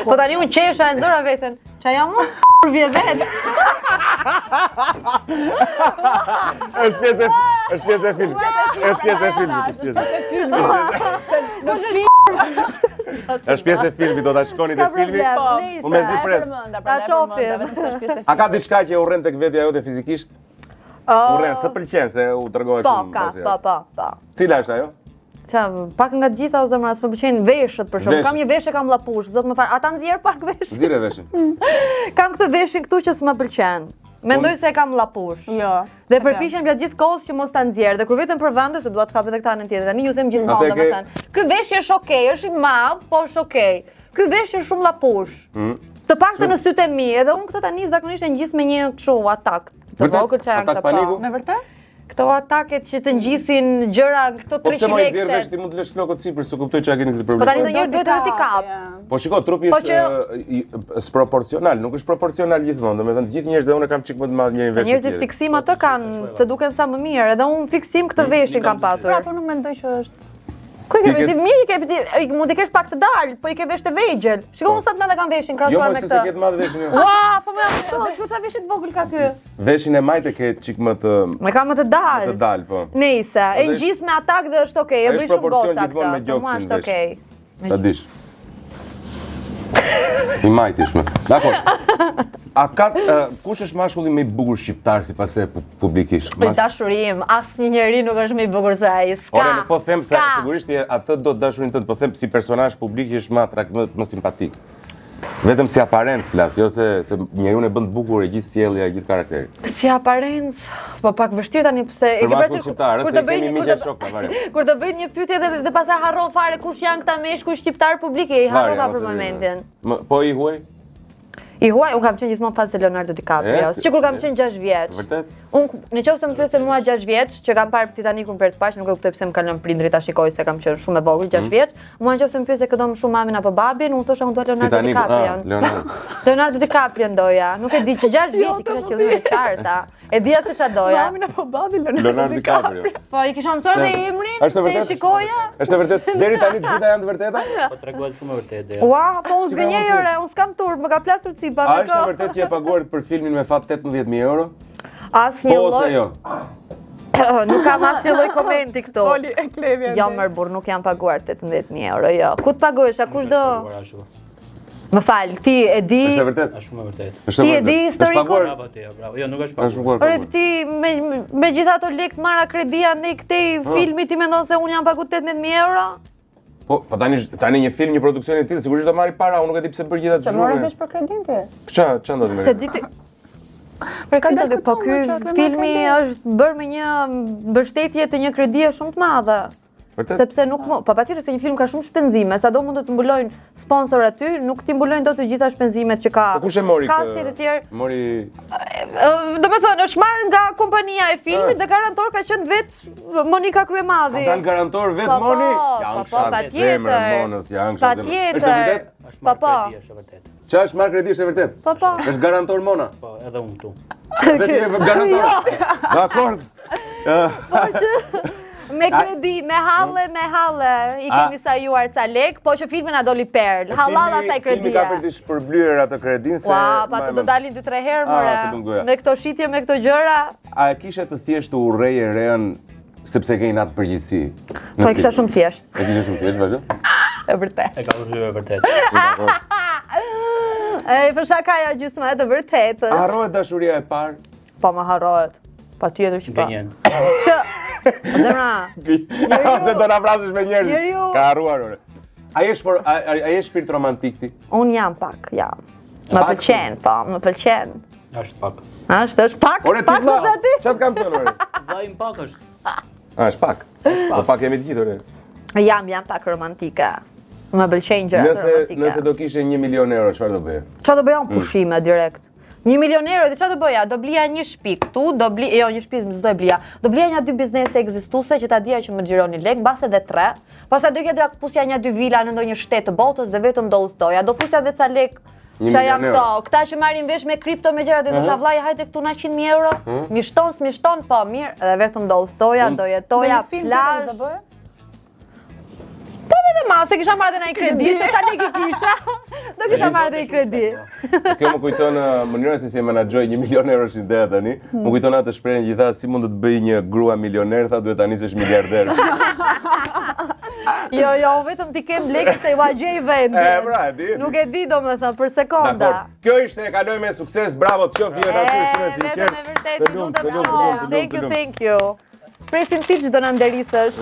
Po tani unë qesha e ndora veten. Qa jam unë? Vje vet. Është pjesë e filmit. Është pjesë e filmit. Është pjesë e filmit, do ta shkoni te filmi. Unë me zi pres. Ta shohim. A ka diçka që urren tek vetja jote fizikisht? Urren, s'të pëlqen se u tregohesh shumë. Po. Cila është ajo? Qa, pak nga të gjitha o zemra, s'më pëlqejnë veshët për shumë. Kam një veshë kam llapush, zot më fal. Ata nxjerr pak veshë. Nxjerrë veshin. Kam këtë veshin këtu që s'më pëlqen. Mendoj se e kam llapush. Jo. Dhe përpiqem gjatë gjithë kohës që mos ta nxjerr. Dhe kur vetëm për vende se dua të kap edhe këtë anën tjetër. Tani ju them gjithmonë domethënë. Ky veshje është okay, është i madh, po është okay. Ky veshje është shumë llapush. Të paktën në sytë e mi, edhe unë këtë tani zakonisht e ngjis me një kështu atak. Të vogël që janë këto. Me vërtet? Këto ataket që të ngjisin gjëra këto 300 lekë. Po pse mos i djerr vesh ti mund të lësh flokët sipër, se kuptoj çka keni këtë problem. Po tani ndonjëherë duhet edhe ti kap. Po shiko, trupi është sproporcional, nuk është proporcional gjithmonë. Domethënë të gjithë njerëzit, unë kam çik më të madh njëri vesh. Njerëzit fiksim atë kanë, të duken sa më mirë, edhe unë fiksim këtë veshin kam patur. Pra, po nuk mendoj që është. Ku i ke vetë mirë, mund të kesh pak të dalë, po i ke vesh të vegjël. Shiko unë sa të madhe kam veshin krahasuar me këtë. Jo, se ke të madh veshin. Ua, po më shoh, shiko sa veshi të vogël ka ky. Veshin e majtë ke çik më të. Me ka më të dalë. Të dalë, po. Nice, e ngjis me atak dhe është okay, e bëj shumë goca këtë. Po më është okay. Ta dish. I majtish më. Dakor. A ka kush është mashkulli më i bukur shqiptar sipas e publikisht? Për dashurim, asnjë njeri nuk është më i bukur se ai. Ska. Ore, po them se sigurisht atë do të dashurinë tënd, po them si personazh publik që është më simpatik. Vetëm si aparencë flas, jo se njeriu e bën të bukur e gjithë sjellja, e gjithë karakteri. Si aparencë, po pak vështirë tani pse e ke pasur kur të bëj një shok na varet. Kur të bëj një pyetje dhe pastaj harron fare kush janë këta meshkuj shqiptar publik, i harrova për momentin. Po i huaj? I huaj, unë kam qenë gjithmonë fan se Leonardo DiCaprio. Sikur kam qenë 6 vjeç. Vërtet? Unë nëse më pyese mua 6 vjeç, që kam parë Titanicun për të parë, nuk e kuptoj pse më kanë lënë prindrit ta shikoj se kam qenë shumë e vogël 6 vjeç. Mua nëse më pyese këdo më shumë mamin apo babin, unë thosha unë dua Leonardo DiCaprio. Leonardo DiCaprio doja. Nuk e di që 6 vjeç i kisha qellime të qarta. E dija se ç'a doja. Mamin apo babin Leonardo DiCaprio. Po i kisha mësuar dhe emrin, se shikoja. Është vërtet? Deri tani të gjitha janë të vërteta? Po tregohet shumë vërtet. Ua, po unë zgënjej ore, unë s'kam turp, më ka plasur cipa me A është vërtet që e paguar për filmin me fat 18.000 euro? Asnjë Po lloj. ose jo? Nuk kam asnjë lloj komenti këtu. Oli e Klevi. Jo më burr, nuk jam paguar 18.000 euro, jo. Ku të paguhesh, a kush do? Më fal, ti e di. Është vërtet? Është shumë vërtet. Ti e di historikun? Bravo ti, bravo. Jo, nuk është paguar. Ore ti me gjithë ato lekë marra kredia ne këtej filmi ti mendon se unë jam paguar 18.000 euro? Po tani një film, një produksion i tillë sigurisht do marri para, unë nuk e di pse bër gjithë ato Se morë vesh për kredin ti. Ç'a ndodhi me? Se di ti. Për ka dalë Po ky filmi është bërë me një mbështetje të një kredie shumë të madhe. Vërtet? Sepse nuk po patjetër se një film ka shumë shpenzime, sado mund të mbulojnë sponsor aty, nuk ti mbulojnë dot të gjitha shpenzimet që ka. Po kush e mori Kastet e tjerë. Mori Domethënë është marrë nga kompania e filmit dhe garantor ka qenë vetë Monika Kryemadhi. Ka dalë garantor vetë Po, Moni? po, patjetër. Monës, janë kështu. Patjetër. Është vërtet? Është marrë Po. kredi, është vërtet. Ç'a është marrë kredi është e vërtet? Po. Është garantor Mona. Po, edhe unë këtu. Dhe ti je garantor. Dakor. Me kredi, me halle, i kemi sajuar ca lek, po që filmi na doli perl. Hallall asaj Filmi kredia. ka për të shpërblyer atë kredin se Ua, pa të do dalin 2-3 herë të more. bëngoja. Me këto shitje, me këto gjëra. A e kishe të thjeshtë urreje reën sepse ke natë përgjithësi? Po e kisha shumë thjesht. E kishe shumë thjesht, vazhdo? E vërtet. E ka urryer vërtet. Po shaka ajo gjysma e të vërtetës. Harrohet dashuria e parë? Po më harrohet. Patjetër që po. Gënjen. Që zemra. Se do na vrasësh me njerëz. Njeriu. Ka harruar ore. A je shpirt romantik ti? Un jam pak, jam. Më pëlqen, po, më pëlqen. Është pak. Është pak. Ore ti Pak vlla. do ti. Çfarë kam thënë ore? Vllai pak është. Është pak. Po pak jemi të gjithë ore. Jam pak romantike. Më pëlqejnë gjërat romantike. Nëse do kishe 1 milion euro, çfarë do bëje? Çfarë do bëja pushime direkt? 1 milion euro, dhe çfarë do bëja? Do blija një shtëpi këtu, një shtëpi s'do e blija. Do blija një 2 biznese ekzistuese që ta dija që më xhironi lek, mbas edhe 3. Pastaj do doja pusja një 2 vila në ndonjë shtet të botës dhe vetëm do udhtoja. Do pusja edhe ca lek. Qa janë këto? Këta që marrin vesh me kripto me gjëra dhe do shavllaj hajde këtu na 100.000 euro. Mishton, po mirë, edhe vetëm do udhtoja, do jetoja plazh. Ma, se kisha marrë dhe na i kredi, se tani kisha, do kisha marrë dhe i kredi. Kjo më kujton mënyra se si e menaxhoj 1 milion euro që ideja tani. Më kujton atë shprehjen që tha si mund të të bëj një grua milioner, tha duhet ta nisësh miliarder. Jo, vetëm ti kem lekë se ua gjej vendin. Pra, e di. Nuk e di domethënë për sekonda. Dakor. Kjo ishte, e kaloj me sukses. Bravo, të qoftë një natyrë shumë e sinqertë. Vetëm e vërtet, thank you. Presim ti që do na nderisësh.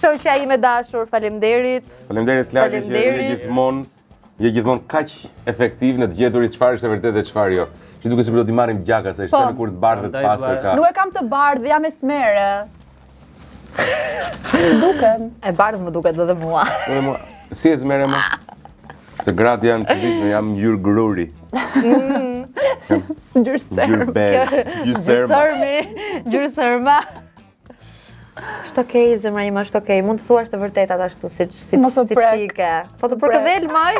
Shoqja ime dashur, faleminderit. Faleminderit Klaqe që je gjithmonë kaq efektiv në të gjeturit çfarë është e vërtetë e çfarë jo. Që duke si për do t'i marrim gjaka, se ishte kur të bardhët pasër ka. Nuk e kam të bardhë, jam e smere. Duken. E bardhë më duket edhe mua. Si e smere më? Se gratë janë të vishme, jam gjyrë gruri. Gjyrë serma. Gjyrë serma. Është okej, zemra ime, është okej. Mund të thuash të vërtetat ashtu si shike. Po të përkëdhel maj.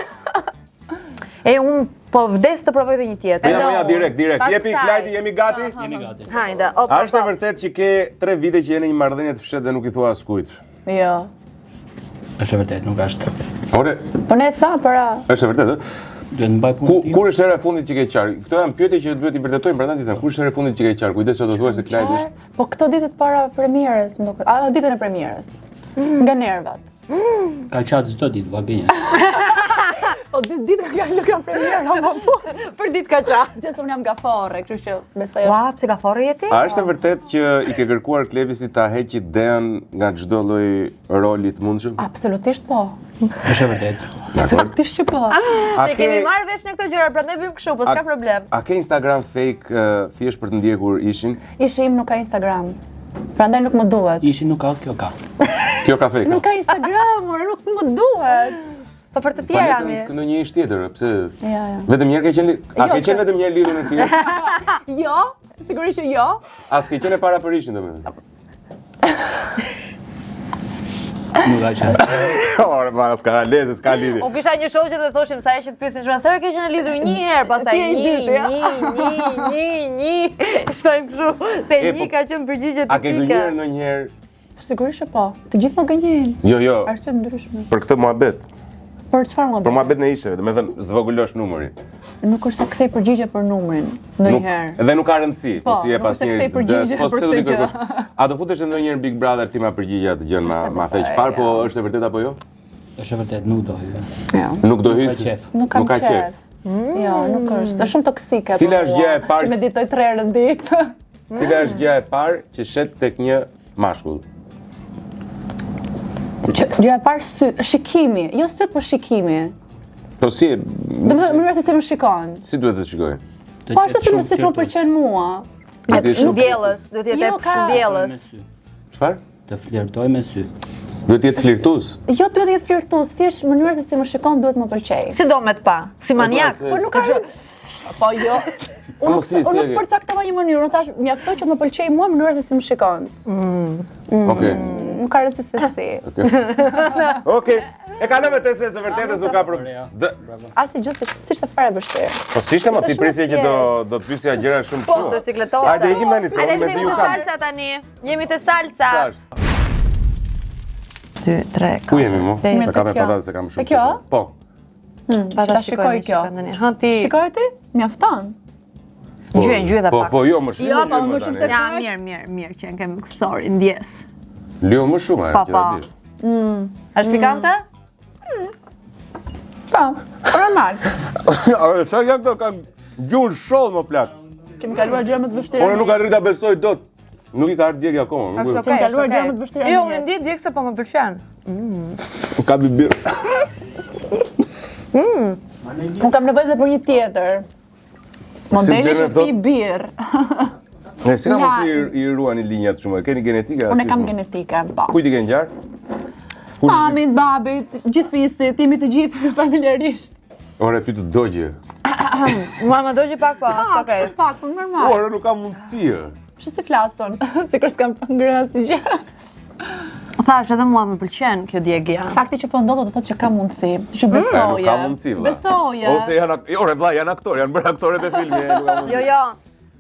Unë po vdes të provoj dhe një tjetër. Ja, direkt. Jepi Klajti, jemi gati? Jemi gati. Hajde, A është e vërtet që ke 3 vite që jeni një marrëdhënie të fshehtë dhe nuk i thua askujt? Jo. Është e vërtet, nuk është. Ore, Po ne tha para. është e vërtet, ë? Duhet mbaj punën tim. Kur është hera e fundit që ke qarë? Këto janë pyetje që duhet i vërtetojmë, prandaj ti them, kur është hera e fundit që ke qarë? Kujdes se do thuash se Klajti është. Po këto ditët para premierës, më duket. Ditën e premierës. Nga nervat. Ka qatë çdo ditë vagenja. Po ditë ka nuk jam premierë, apo po. Për ditë ka qa. Gjithë unë jam gaforre, kështu që besoj. Ua, pse gaforre jeti? A është e vërtet që i ke kërkuar Klevisit ta heqë Dean nga çdo lloj roli të mundshëm? Absolutisht po. Është e vërtet. Absolutisht që po. Ne kemi marrë vesh në këto gjëra, prandaj bëjmë kështu, po s'ka problem. A ke Instagram fake thjesht për të ndjekur ishin? Ishi im nuk ka Instagram. Prandaj nuk më duhet. Ishi nuk ka, kjo ka. Kjo ka fake. Nuk ka Instagram, ore, nuk më duhet. Po për të tjera mi. Në një ish tjetër, pse? Ja. Vetëm njëherë ke qenë, a ke qenë vetëm një herë lidhur në tjetër? Jo, sigurisht që jo. A s'ke qenë para për ishin domethënë? Nuk ka qenë. Ore, para s'ka lezë, s'ka lidhje. Unë kisha një shoqe dhe thoshim sa herë që të pyesin çfarë sa herë ke qenë lidhur një herë, pastaj një. Shtojmë kështu, se një ka qenë përgjigje A ke tipike. gënjur ndonjëherë? Sigurisht që po. Të gjithë më gënjejnë. Jo. Arsye të ndryshme. Për këtë muhabet. Për çfarë më Për bën? muhabet në isheve, domethënë zvogëlosh numrin. Nuk është se kthej përgjigje për numrin ndonjëherë. Dhe nuk ka rëndësi, po si e nuk pas është se njëri. kthej përgjigje për këtë gjë. A do futesh në ndonjëherë Big Brother ti ma përgjigje atë gjën ma feq par, po është e vërtet apo jo? Është e vërtet, nuk do hyj. Jo. Nuk do hys. qef. Nuk kam ka qef. Jo, nuk është. Është shumë toksike. Cila për është mua, gjëja e parë- Që meditoj 3 herë në ditë. Cila është gjëja e parë që shet tek një mashkull? Gjëja e parë syt, shikimi. Jo syt, por shikimi. Po si, Domethënë mënyra se si më shikon. si duhet të shikoj? Po ashtu si më pëlqen mua. Duhet të jetë Shëndjellës, do t'jetë Jo, ka- shëndjellës. Çfarë? Të flirtoj me sy. Duhet të jetë flirtues. Jo duhet të jetë flirtues, thjesht mënyra se si më shikon duhet më pëlqej. Si do me të pa, si maniak. Po Nuk ka Po jo. Po, si, Unë nuk si- përcaktova një mënyrë, unë thash mjaftoi që të më pëlqej mua mënyra se si më shikon. Okej. Nuk ka rëndësi se si. Okej. E kalove testin e vërtetës, nuk ka problem. Asi gjë si ishte fare vështirë. Po si ishte më ti Është prisje shumë që do të pyesja gjëra shumë Po, kështu. do sikletohet. Hajde ikim tani se Hajde unë me jemi ju te kam. salsa tani. Jemi te salsa. Çfarë? 2, 3, Ku jemi mo? Jemi Se te kam e kjo. patat se kam shumë. Te kjo? qefi. Po. Ta shikoj kjo. Ha ti. Shikoj ti? Mjafton. Gjyë dhe Po, pak. po jo më shumë. Jo, po, lyo më shumë tani. se- Ja, mirë, që në kem sorry, ndjes. Lyo më shumë, Po, që po. ta dish. Është pikante? Po, normal. A çfarë janë këto kanë gjurë sholl më plak. Kemi kaluar gjëra më të vështira. Unë nuk arrit ta besoj dot. Nuk i ka ardhur djegja akoma. Nuk Është e- okej. kaluar gjëra më të vështira Jo, në unë jetë. ndjej djeg se po më pëlqen. Ka bibir. Unë kam nevojë edhe për një tjetër. Modeli blerë që këto? pi birr. Ne si kam Ja. si i ruani linjat shumë. Keni genetikë Unë e kam genetike, po. Kujt i ke ngjar? Mamin, babit, gjithë fisit, jemi të gjithë familjarisht. Ore ty të dogje. Mua më dogji pak po, është okej. Pak, po normal. Ore nuk kam mundësi. Që si flaston, sikur s'kam ngrënë asnjë gjë. Thash edhe mua më pëlqen kjo djegja. Fakti që po ndodhet do thotë që ka mundësi, që Nuk besoje. ka mundësi vëlla. Besoje. Ose janë ore vëlla, janë aktorë, janë bërë aktorët e filmit, nuk ka mundësi. Jo,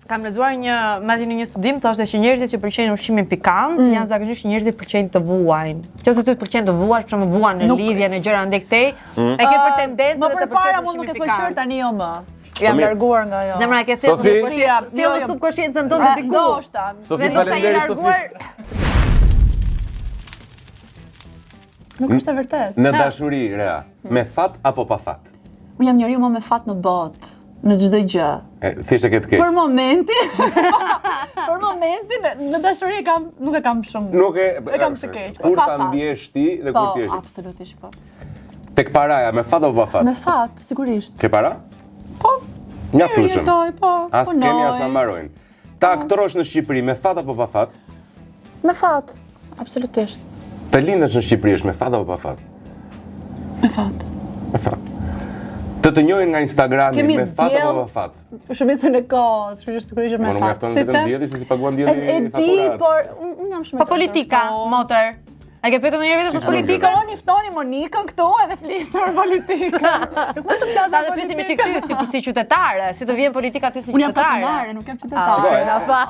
kam lexuar madje në një studim thoshte që njerëzit që pëlqejnë ushqimin pikant janë zakonisht njerëzit që pëlqejnë të vuajnë. Nëse ty të pëlqen të vuash, për shembull vuan në lidhje, në gjëra ndaj këtej, e ke për tendencë të përpara mund nuk e pëlqyer tani jo më. Jam larguar nga jo. Zemra e ke Sofi? Ti më subkonsciencën tonë diku. Ndoshta. Sofi, faleminderit Sofi. Nuk është e vërtet. Në dashuri, Rea, me fat apo pa fat? Unë jam njeriu më me fat në botë, në çdo gjë. Thjesht e ke të keq. Për momentin, në dashuri nuk e kam shumë. Nuk e kam të keq. Kur ta ndjesh ti dhe kur ti je. Po, absolutisht po. Tek paraja, me fat apo pa fat? Me fat, sigurisht. Ke para? Po. Mjaftueshëm. Po. As kemi as na mbarojnë. Ta aktrosh në Shqipëri me fat apo pa fat? Me fat, absolutisht. Të lindesh në Shqipëri është me fat apo pa fat? Me fat. Me fat. Të njohin nga Instagrami me fat apo pa fat? Shumicën e kohës, sigurisht me fat. Po nuk mjafton vetëm dielli, se si paguan dielli faturat. E di, por unë jam shumë. Po politika, motor. A ke pyetur ndonjëherë vetëm për politikën? Ftoni Monikën këtu edhe flisë për politikën. Nuk mund të flas Sa të pyesim çik ty si qytetare, si të vjen politika ty si Unë jam qytetare. pasionare, nuk jam qytetare. Na fal.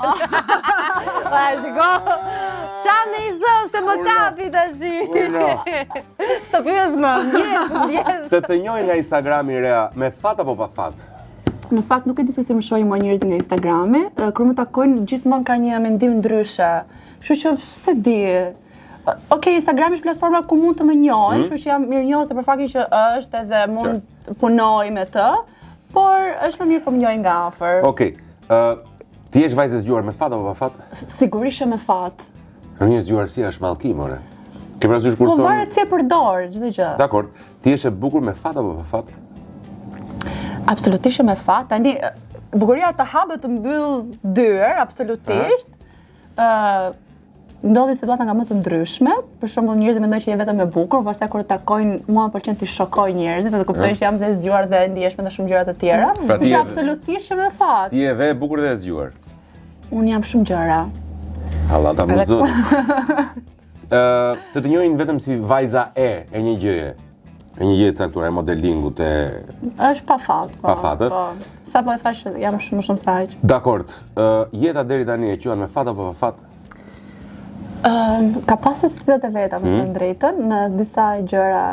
Pa shiko. Ça më i thon se më kapi tash. Sto pyes më, ndjes. Se të njohin nga Instagrami, Rea, me fat apo pa fat? Në fakt nuk e di se si më shohin mua njerëzit nga Instagrami, kur më takojnë gjithmonë ka një mendim ndryshe. Kështu që se di. Okej, Instagrami është platforma ku mund të më njohin, kështu që jam mirënjohës për faktin që është edhe mund të punoj me të, por është më mirë për më njohin nga afër. Okej. Ti je vajzë zgjuar me fat apo pa fat? Sigurisht me fat. Në një zgjuarësi është mallkim, more. Ke parasysh kur Po thon? varet si e përdor çdo gjë. Dakor. Ti je e bukur me fat apo pa fat? Absolutisht me fat. Tani bukuria të hapet të mbyll dyer, absolutisht. Ndodhi situata nga më të ndryshmet, për shembull njerëzit mendojnë që je vetëm e bukur, pastaj kur takojnë, mua më pëlqen të shokoj njerëzit dhe kuptojnë që jam dhe zgjuar dhe ndjeshme dhe shumë gjëra të tjera. Është absolutisht me fat. Ti je dhe e bukur dhe e zgjuar. Unë jam shumë gjëra. Allah ta muzot. Të njohin vetëm si vajza e një gjëje. E një gjëje caktuar, e modelingut e Është pa fat, po. Pa fat, po. Sa po e thash, jam shumë saq. Dakord. Jeta deri tani e quan me fat apo pa fat? Ka pasur sfidat e veta, me thënë drejtën, në disa gjëra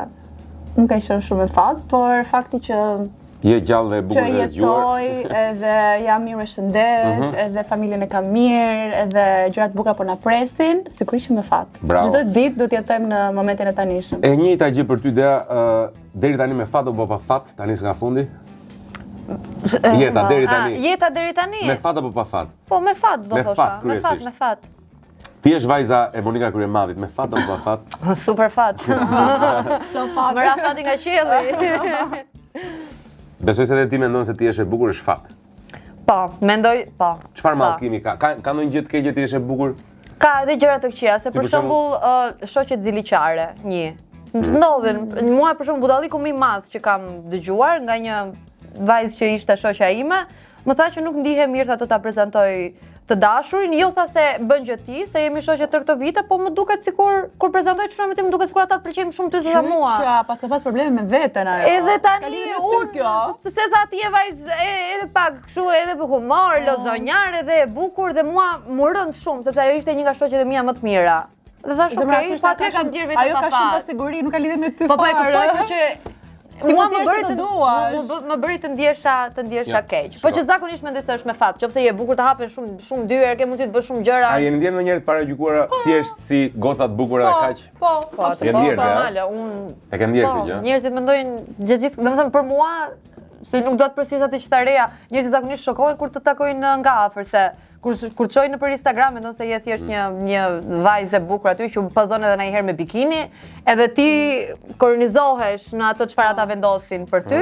nuk ka qenë shumë e fat, por fakti që Je gjallë dhe e bukur dhe e zgjuar. Që jetoj, edhe jam mirë me shëndet, edhe familjen e kam mirë, edhe gjërat bukura po na presin, sigurisht që me fat. Bravo. Çdo ditë do të jetojmë në momentin e tanishëm. E njëjta gjë për ty Dea, deri tani me fat apo pa fat, tani s'ka fundi? Jeta deri tani. Jeta deri tani? Me fat apo pa fat? Po me fat do Me thosha. fat, kryesisht. Me fat. Ti je vajza e Monika Kryemadit, me fat apo pa fat? Super fat. Më ra fati nga qielli. Besoj se edhe ti mendon se ti je e bukur është fat. Po, mendoj, po. Çfarë mallkimi ka? Ka ndonjë gjë të keqe ti je e bukur? Ka edhe gjëra të këqija, se Si për për shembull? shembull shoqet ziliqare, një. Ndodhin, mua për shembull budalliku më i madh që kam dëgjuar nga një vajzë që ishte shoqja ime, më tha që nuk ndihem mirë atë ta prezantoj të dashurin, jo tha se bën gjë ti, se jemi shoqe tërë këto vite, po më duket sikur kur prezantoj çfarë më duket sikur ata të pëlqejmë shumë ty se sa mua. Që pas ka pas probleme me veten ajo. Edhe tani kjo. se tha ti je vajzë edhe pak kështu edhe për humor, lozonjar edhe e bukur dhe mua më rënd shumë, sepse ajo ishte një nga shoqet e mia më të mira. Dhe thash, "Okej, pa ty kam djerë vetëm pa Ajo ka shumë fat." pasiguri, nuk ka lidhje me ty. Po e kuptoj, po që Ti mua mund të jesh të duash. më bëri të ndjesha keq. Po që zakonisht mendoj se është me fat. Qofse je bukur të hapen shumë dyer, ke mundësi të bësh shumë gjëra. A jeni ndjerë ndonjëherë të paragjykuara thjesht si goca të bukura dhe kaq? Po, Je ndjerë, ja? normale, unë E ke ndjerë po, këtë gjë? njerëzit mendojnë gjithë, domethënë për mua se nuk do të përsërisat të qytetareja, njerëzit zakonisht shokohen kur të takojnë nga afër se kur të shojnë nëpër Instagram mendon se je thjesht një vajzë e bukur aty që pozon edhe ndonjëherë me bikini, edhe ti kornizohesh në ato çfarë ata vendosin për ty,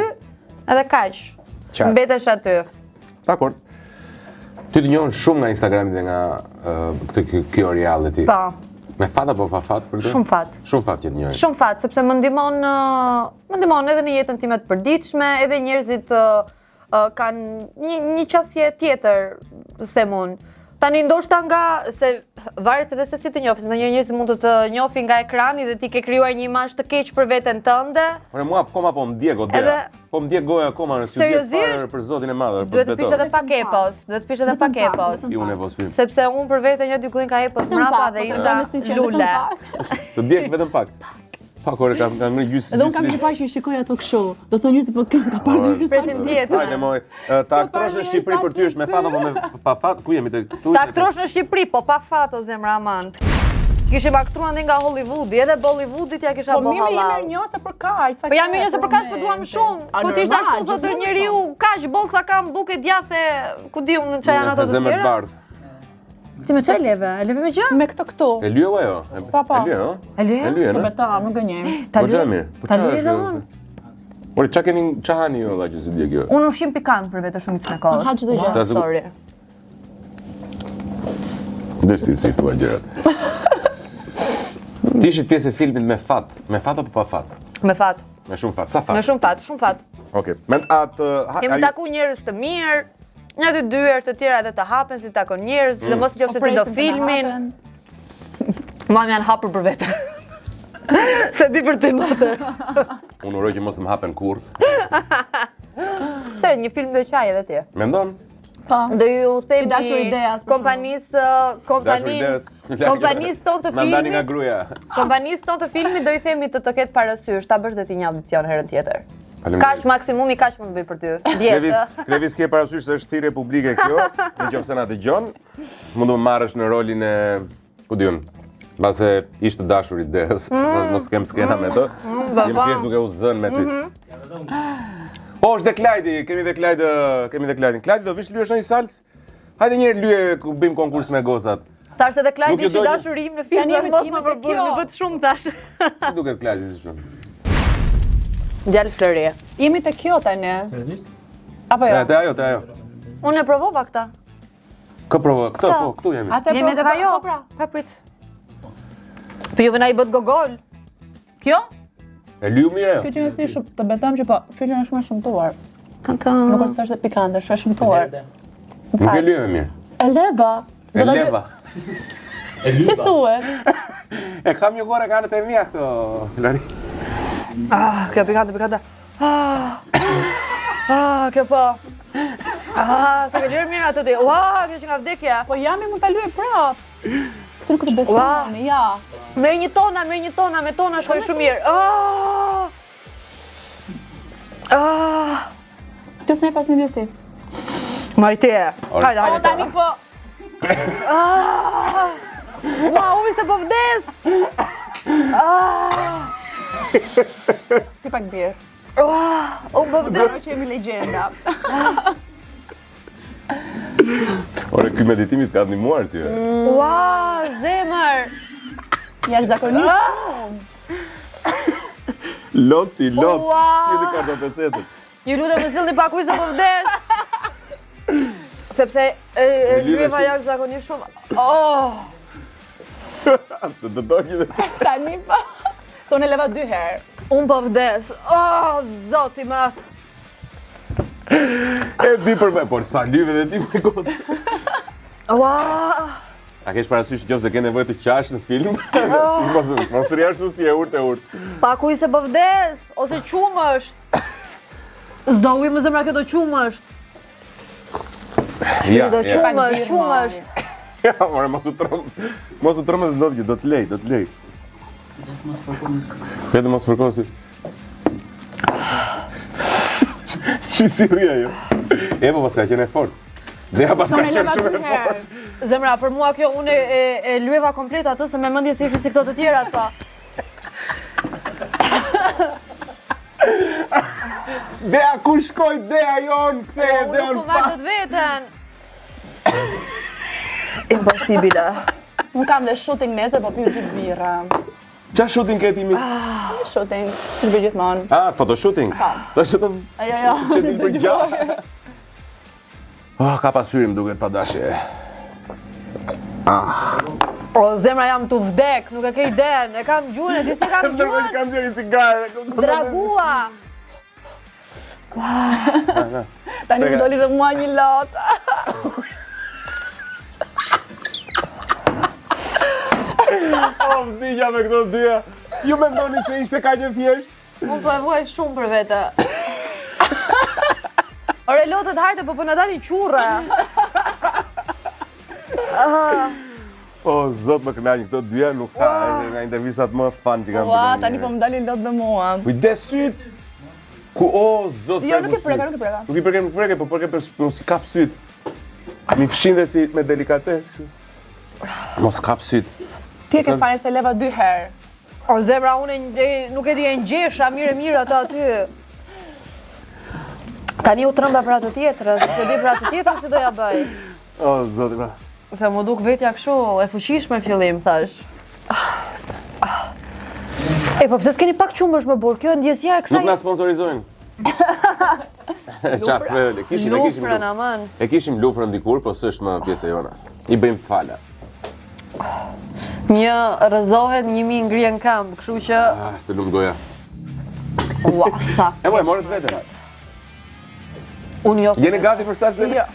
edhe kaq. Qartë. Mbetesh aty. Dakor. Ty të njohën shumë nga Instagrami dhe nga kjo reality. Po, Me fat apo pa fat për këtë? shumë fat. Shumë fat që të njohin. Shumë fat, sepse më ndihmon edhe në jetën time të përditshme, edhe njerëzit kanë një qasje tjetër, them unë. Tani ndoshta nga se varet edhe se si të njohësh, ndonjëherë njerëzit mund të të njohin nga ekrani dhe ti ke krijuar një imazh të keq për veten tënde. Por mua akoma po m'djeg goja. Po m'djeg goja akoma në studio për zotin e madh. Duhet të pish edhe pak epos, duhet të pish edhe pak epos. Si unë e vos pim. Sepse unë për veten një dy gullin ka epos mrapa dhe isha lule. Të djeg vetëm pak. Pak orë kam në gjysmë. Edhe unë kam që pa që shikoj ato kështu. Do thonë një të podcast ka parë. Presim tjetër. Hajde moj. Ta aktrosh në Shqipëri për ty është me fat apo me pa fat? Ku jemi te? Ta aktrosh në Shqipëri, po pa fat o zemra aman. Kishim aktruar ndaj nga Hollywoodi, edhe Bollywoodit ja kisha Po bëu hallall. mirë, jemi mirënjohës për kaq. Po jam mirënjohës për kaq, po duam shumë. Po ti tash ashtu çdo njeriu kaq bollsa kam buke djathe, ku di unë çfarë janë ato të tjera. Ti me çfarë leve? E leve me gjë? Me këto. E lyeu ajo? Pa. E lyeu, ëh? E lye? E lyeu, Me ëh? ta, nuk gënjem. Po xhamir. Po Ta çfarë lye edhe është? unë. Ore çka keni çahani ju valla që si djeg jo? Unë ushqim pikant për vetë shumicën e kohës. Ha çdo gjë. Sorry. Dështi si thua gjërat. Ti ishit pjesë e filmit me fat apo pa fat? Me fat. Me shumë fat. Sa fat? Me shumë fat, shumë fat. Okej. Mend atë Kemi taku njerëz të mirë, një dy dyert të tjera edhe të hapen si takon njerëz, që mos nëse ti do filmin. Mam janë hapur për vete. Se di për ti mater. Unë uroj që mos më hapen kurrë. Pse një film do qaj edhe ti? Mendon? Po. Do ju themi dashur ideas, kompanisë tonë të Na ndani nga filmit. gruaja. Kompanisë tonë të filmit do i themi të ketë parasysh, ta bësh dhe ti një audicion herën tjetër. Kaq maksimumi kaq mund të bëj për ty. Klevis ke parasysh se është thirrje publike kjo, nëse na dëgjon, mund të marrësh në rolin e, ku diun, mbase ishte dashurit Deos, mos kem skena me to. Jem thjesht duke u zënë me ty. Po, është dhe Klajdi, kemi dhe Klajdin. Klajdi do vish lyesh në një salës? Hajde një herë lye ku bëjmë konkurs me gocat. Thash edhe Klajdi ishi dashurim në film, mos më përbur, më bët shumë tash. Si duket Klajdi si shumë? Djalë Flori. Jemi te kjo tani. Seriozisht? Apo jo? Te ajo. Unë e provova këta. Kë provo? Këtu jemi. Jemi tek ajo. Pa prit. Po juve na i bët gogol. Kjo? E lyu mirë ajo. Kjo që si shumë, të betojmë që po, kjo që është shumë e shëmtuar. Nuk është thjesht e pikante, është e shëmtuar. Nuk e lyeve mirë. E leva. E leva. Si thuhet? E kam një gore kanë të mia këto, Flori. Kjo pikante. Kjo po. Sa ke lirë mirë atë ti. Kjo që nga vdekja. Po jam i mund ta lyej prap. Si nuk të besoni, ja. Merr një tona, me tona shkoj shumë mirë. Kjo s'me pas një djesi. Majte. Hajde. Tani po. Uj se po vdes. Ti pak bjerë. Po vdes. Dero që jemi legjenda. Ore, ky meditimit ka ndihmuar ty. Zemër. Jashtëzakonisht shumë. Lot. Si Ua! di ka do pecetet. Ju lutem të sillni pak ujë se po vdes. Sepse e lyeva jashtëzakonisht shumë. Të dojë dhe... Tani po. Se unë e leva 2 herë. Unë po vdes. Zoti më. E di për me, por sa lyve dhe ti me gotë. A kesh parasysh që se ke nevojë të qash në film? Mos rjashtu si e urt. Pak ujë se po vdes, ose qumësht. S'do ujë më zemra këto qumësht. Ja. Qumësht. Ja, more, mos u trëmë se do të lej. Vedë mos fërkon sy. Shi si rria jo. Po pas ka qenë fort. Dhe ja pas ka qenë shumë e fort. Zemra, për mua kjo unë e lyeva komplet atë se me mendje se ishin si këto të tjerat pa. Dea ku shkoj, Dea jon, kthehet Dea Unë po pas. vazhdoj vetën. Impossibile. Unë kam dhe shooting nesër, po piju gjithë birra. Qa shooting ke timi? Shooting, si të bëj gjithmonë. Photoshooting? Do që të Jo. që ti për gjatë. Ka pasyrim duket pa dashje. Zemra jam të vdek, nuk e ke iden, e kam gjuhën, e di si kam gjuhën. Kam gjeri cigare. Dragua. Tani më doli dhe mua një lot. vdikja me këto dyja. Ju mendoni se ishte kaq e thjesht? Unë po e vuaj shumë për vete. Ore lotët hajde, po në dalin qurre. O, zot më kënaqin këto dyja, nuk ka nga intervistat më fan që kam Ua, bërë. tani po më dalin lot dhe mua. Kujdes syt. Ku o zot. Jo, nuk i preka. Nuk i preke, po preke për si kap syt. Mi fshin dhe si me delikatesë. Mos kap syt. Ti e ke fare se leva 2 herë. O zemra, unë nuk e di e ngjesha mirë ato aty. Tani u trëmba për atë tjetër, se di për atë tjetër se do ja bëj. O zot, pra. Se më duk vetja kështu, e fuqishme fillim, thash. E, po pse s'keni pak qumësh më burr, kjo ndjesja e kësaj... Nuk na sponsorizojnë. Qafë, Lufrën, aman. E kishim lufrën dikur, po s'është më pjesë e jona. I bëjmë fala. Një rëzohet, 1000 ngrihen kamp, kështu që... Të lumë goja. Ua, sa... E moj, morët vetën. Unë jo... Jeni gati për sa të Jo.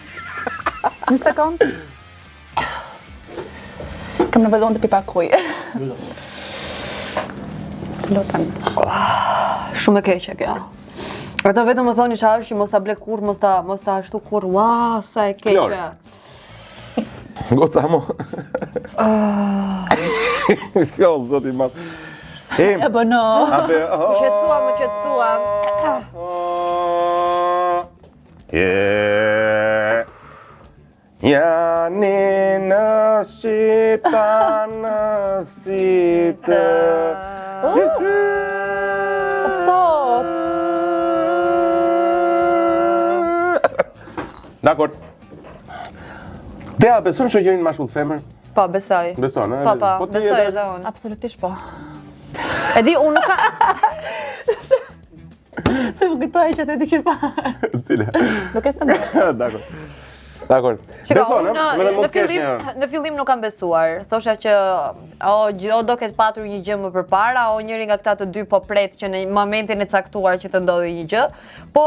Një sekund. Kam nevojë të pipa kuj. Të lutem. Shumë e keqe kjo. Ato vetëm më thoni që është që mos ta ble kur, mos ta ashtu kur. Ua, sa e keqe. Klor. Goca mo. Kjo, zoti ma. E bëno. Ape, Më qetësua. Jani në Shqipta në sitë. Softot. Dakor. Dea, beson shoqërinë mashkull femër? Pa, besoj. Beson, e? Pa, Po ti besoj edhe- edhe unë. Absolutisht po. E di, unë nuk ka... Se më kujtoj që të di që parë. Cile? Nuk e thëmë. Dakor. Dakor. Beson, me mund të kesh një... Në fillim nuk kam besuar. Thosha që o do ketë patur një gjë më përpara, o njëri nga këta të dy po pret që në momentin e caktuar që të ndodhi një gjë. Po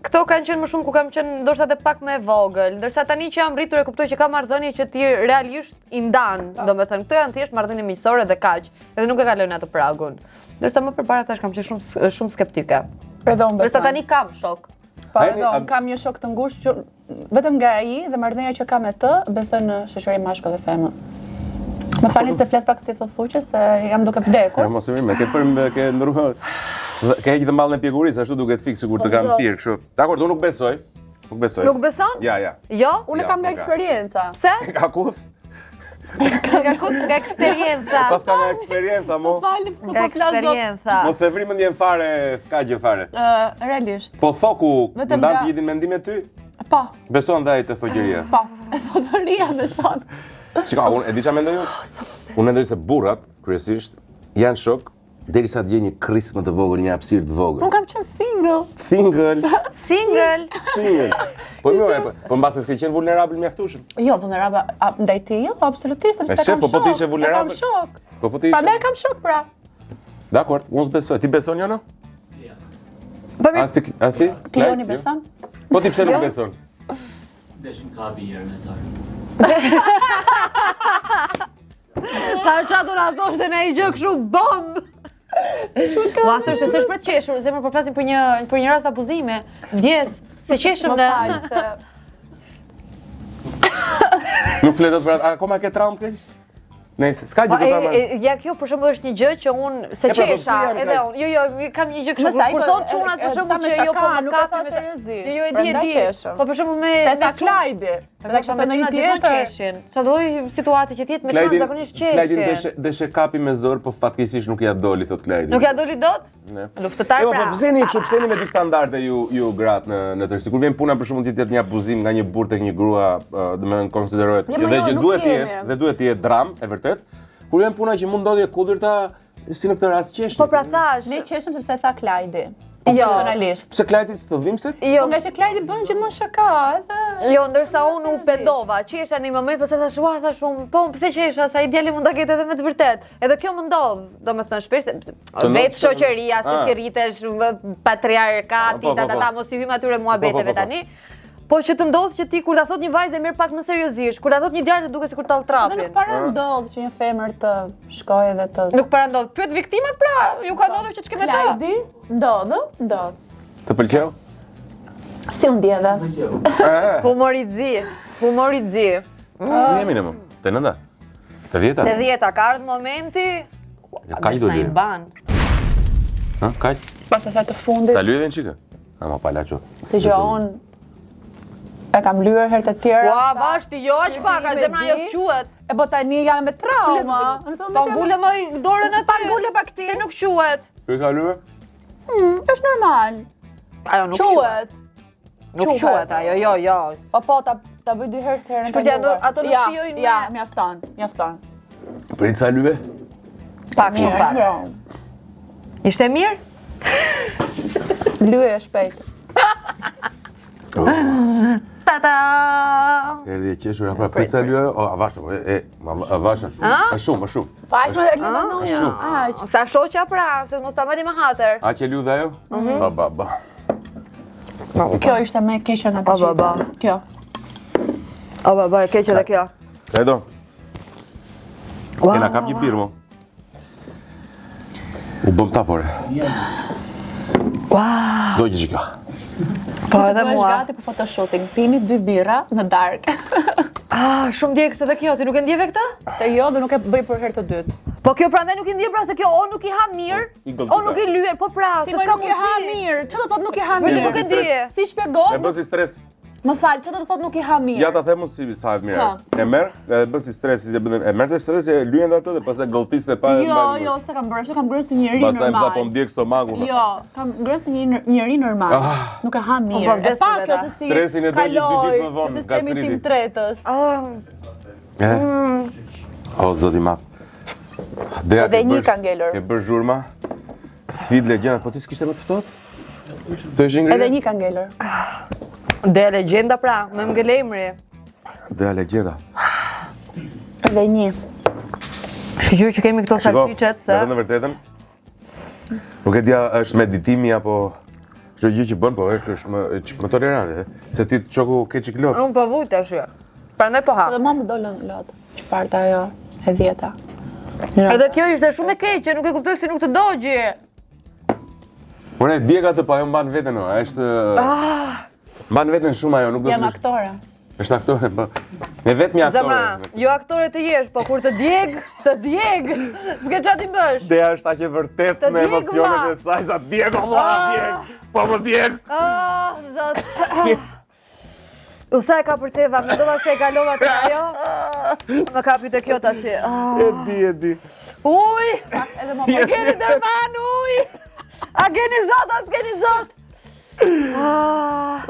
këto kanë qenë më shumë ku kam qenë ndoshta edhe pak më e vogël, ndërsa tani që jam rritur e kuptoj që ka marrëdhënie që ti realisht i ndan. Domethënë këto janë thjesht marrëdhënie miqësore dhe kaq, edhe nuk e kalojnë atë pragun. Ndërsa më përpara tash kam qenë shumë skeptike. Edhe unë Ndërsa besoj. tani kam shok. Po, edhe unë kam një shok të ngushtë që vetëm nga ai dhe marrëdhënia që kam me të, besoj në shoqëri mashkull dhe femër. Më falni se flas pak si thothuqe se jam duke vdekur. Mos e mirë, ke ndryshuar. Ke heqë dhe mallën e pjegurisë, ashtu duket fikse sikur të kam pirë kështu. Dakor, unë nuk besoj. Nuk besoj. Nuk beson? Ja. Jo? Unë Ja, kam nga nuk ka. eksperienca. Pse? Ka kuth? Nga eksperienca. Pas ka nga eksperienca, mo. Falni, nuk Nga po flas dot. eksperienca. Mos e vrimën ndjen fare, ka gjë fare. Realisht. Po thoku, Vetëm ndan nga- të jetin mendimet ty? Po, Beson dhe ai të thoqëria. po. E thotoria beson. Shika, unë e di çfarë mendoj unë? Unë mendoj se burrat, kryesisht, janë shok derisa të gjejnë një kris më të vogël, një hapësirë të vogël. Unë kam qenë single. Single. Single. Po mirë, po mbase s'ke qenë vulnerabël mjaftueshëm. Jo, vulnerabël ndaj ti, jo, absolutisht, sepse E shef, kam po ti shok. ishe vulnerabël? E kam shok. Po ti Prandaj kam shok pra. Dakor, unë s'besoj. Ti beson Jono? Po mirë. As ti? Ti Klaj? joni beson? Po ti pse nuk beson? Deshim ka birë me zarë. Ta çatu na thosh dhe ne i gjë kështu bomb. Wasër se s'është për të qeshur, zemër po flasim për një rast abuzime. Vdes, se qeshëm Më ne. fal se Nuk fletot për atë. Akoma ke traumë këll? Nëse, s'ka gjë të pranë. Ja kjo për shembull është një gjë që unë se E, pra, po, qesha, pse janë edhe kaq? unë. Jo, kam një gjë kështu. Mos ai, Kur po, thon çunat për shembull me që jo po shaka, më nuk e kapi tha me seriozisht. Jo, e di, Prandaj qeshëm. Po për shembull me se tha Klajdi. Edhe kisha me një tjetër. Sa lloj situate që ti jetë me çunat zakonisht Klajdin qeshin. deshe kapi me zor, po fatkeqësisht nuk ja doli, thot Klajdi. Nuk ja doli dot? Ne. Luftëtar Jo, pra. po pse me dy standarde ju gratë në tërësi. Kur vjen puna për shembull ti të jetë një abuzim nga një burr tek një grua, domethënë konsiderohet Jo, dhe jo, që nuk duhet të jemi. jetë, dhe duhet të jetë dram, e vërtet. Kur vjen puna që mund ndodhje kundërta, si në këtë rast qesh. Po pra thash. Ne qeshëm sepse tha Klajdi. Jo. Personalisht. Pse Klajdi të dhimbset? Jo, Po nga që Klajdi bën gjithmonë shaka, edhe jo, ndërsa unë u pendova, qesha në një moment, pse thash, ua, thash unë, po, pse qesha, sa i djali mund ta ketë edhe me të vërtet. Edhe kjo më ndodh, domethënë shpesh se vetë shoqëria, se si rritesh, patriarkati, Po, po, po. mos i hym atyre muhabeteve Po, po, po. tani. Po që të ndodh që ti kur ta thot një vajzë e merr pak më seriozisht, kur ta thot një djalë duket sikur tall Dhe trapin. nuk para ndodh që një femër të shkojë dhe të... Nuk para ndodh. Pyet viktimat pra, ju ka ndodhur që ç'ke me ta? Klajdi, ndodh. Të pëlqeu? Si unë dje dhe? Humori zi. Jemi në më. Të nënda? Të dhjeta? Te 10 ka ardhur momenti. Kaq do lë. Ha, kaq? Pas asaj të fundit, Ta lyedhin çike? Ama pala çu. të gjë unë e kam lyer herë të tjera. Ua, bash ti jo aq pak, ka zemra jo s'quhet. E po tani jam me trauma. Po mbule më dorën aty. Pa mbule pak ti. Se nuk quhet. Ky ka lyer? Është normal. Ajo nuk quhet. Quhet. Nuk quhet ajo, jo. Po ta bëj 2 herë se herën Shpërtja, ato nuk shijojnë me... Ja, mjafton. Për i ca lyve? Pak, shumë pak. Ishte mirë? Lyje shpejt. Ta-ta! Erdhi e qeshur apo për sa lyve? O, avashëm, avashëm shumë. Më shumë. Pa aq më lëvëndoja. Aq. Sa shoqja pra, se mos ta bëni më hatër. A që lyu dhe ajo? Ba. Kjo ishte më e keqja nga të Ba. gjitha. Kjo. O, ba, e keqe dhe kjo. Edo. Kena kap një birë, mo. U bëm tapore. Do që që kjo. Po edhe Do mua. gati për photoshooting. Pini 2 birra në dark. Shumë djegës edhe kjo, ti nuk e ndjeve këta? Te jo, dhe nuk e bëj për herë të dytë. Po kjo prandaj nuk i ndje pra se kjo o nuk i ha mirë, o nuk i lyer, po pra, se s'ka nuk e ha mundësi. mirë. Çfarë do të thotë nuk e ha Mirë, mirë? nuk e di. Si E shpjegon? bën si stres. Më fal, çfarë do të thotë nuk i ha mirë? Ja ta them unë si sa e mirë. E merr, e bën si stres, si e bën. E merr të stres, e lyen atë dhe pastaj gëlltisë pa. Jo, s'e kam bërë, kam bërë si njeri Pastaj normal. po ndjek stomakun. Jo, kam ngrënë si një njeri normal. Nuk e ha mirë. po vdes E pa për kjo veta. se si Stresin e do një 2 ditë më vonë, sistemi gastriti. tim tretës. O, zoti madh. Dea Edhe një ka ngelur. Ke bërë zhurma. Sfidë legjenda, po ti s'kishte më të ftohtë? Të ishin ngrirë? Edhe një ka ngelur. Dhe legjenda pra, me mgelemri. Dea legjenda. Edhe një. Shigjur që kemi këto salçiçet se... Në vërtetën, nuk e dia është meditimi apo çdo gjë që bën, po është më tolerante, se ti çoku ke çik lot. Unë po vuj tash. Prandaj po ha. Edhe ma më dolën lot. Çfarë ta ajo e 10-ta. Edhe kjo ishte shumë e keqe, nuk e kuptoj si nuk të dogji. Por e djega të pa ajo mban veten, është mban veten shumë ajo, nuk do Jam të. aktore. Është aktore, po. Ne vetëm aktore. Zemra, jo aktore të jesh, po kur të djeg, s'ke çfarë ti bësh. Dea është aq e vërtet Të me djeg, emocionet ma. e saj, sa djeg, djeg. Po më djeg. Zot. Usa e ka përceva, mendova se e kalova te ajo. Më kapi te kjo tash. E di. Uj! Edhe më A keni dërman, uj! A keni zot, as keni zot! O,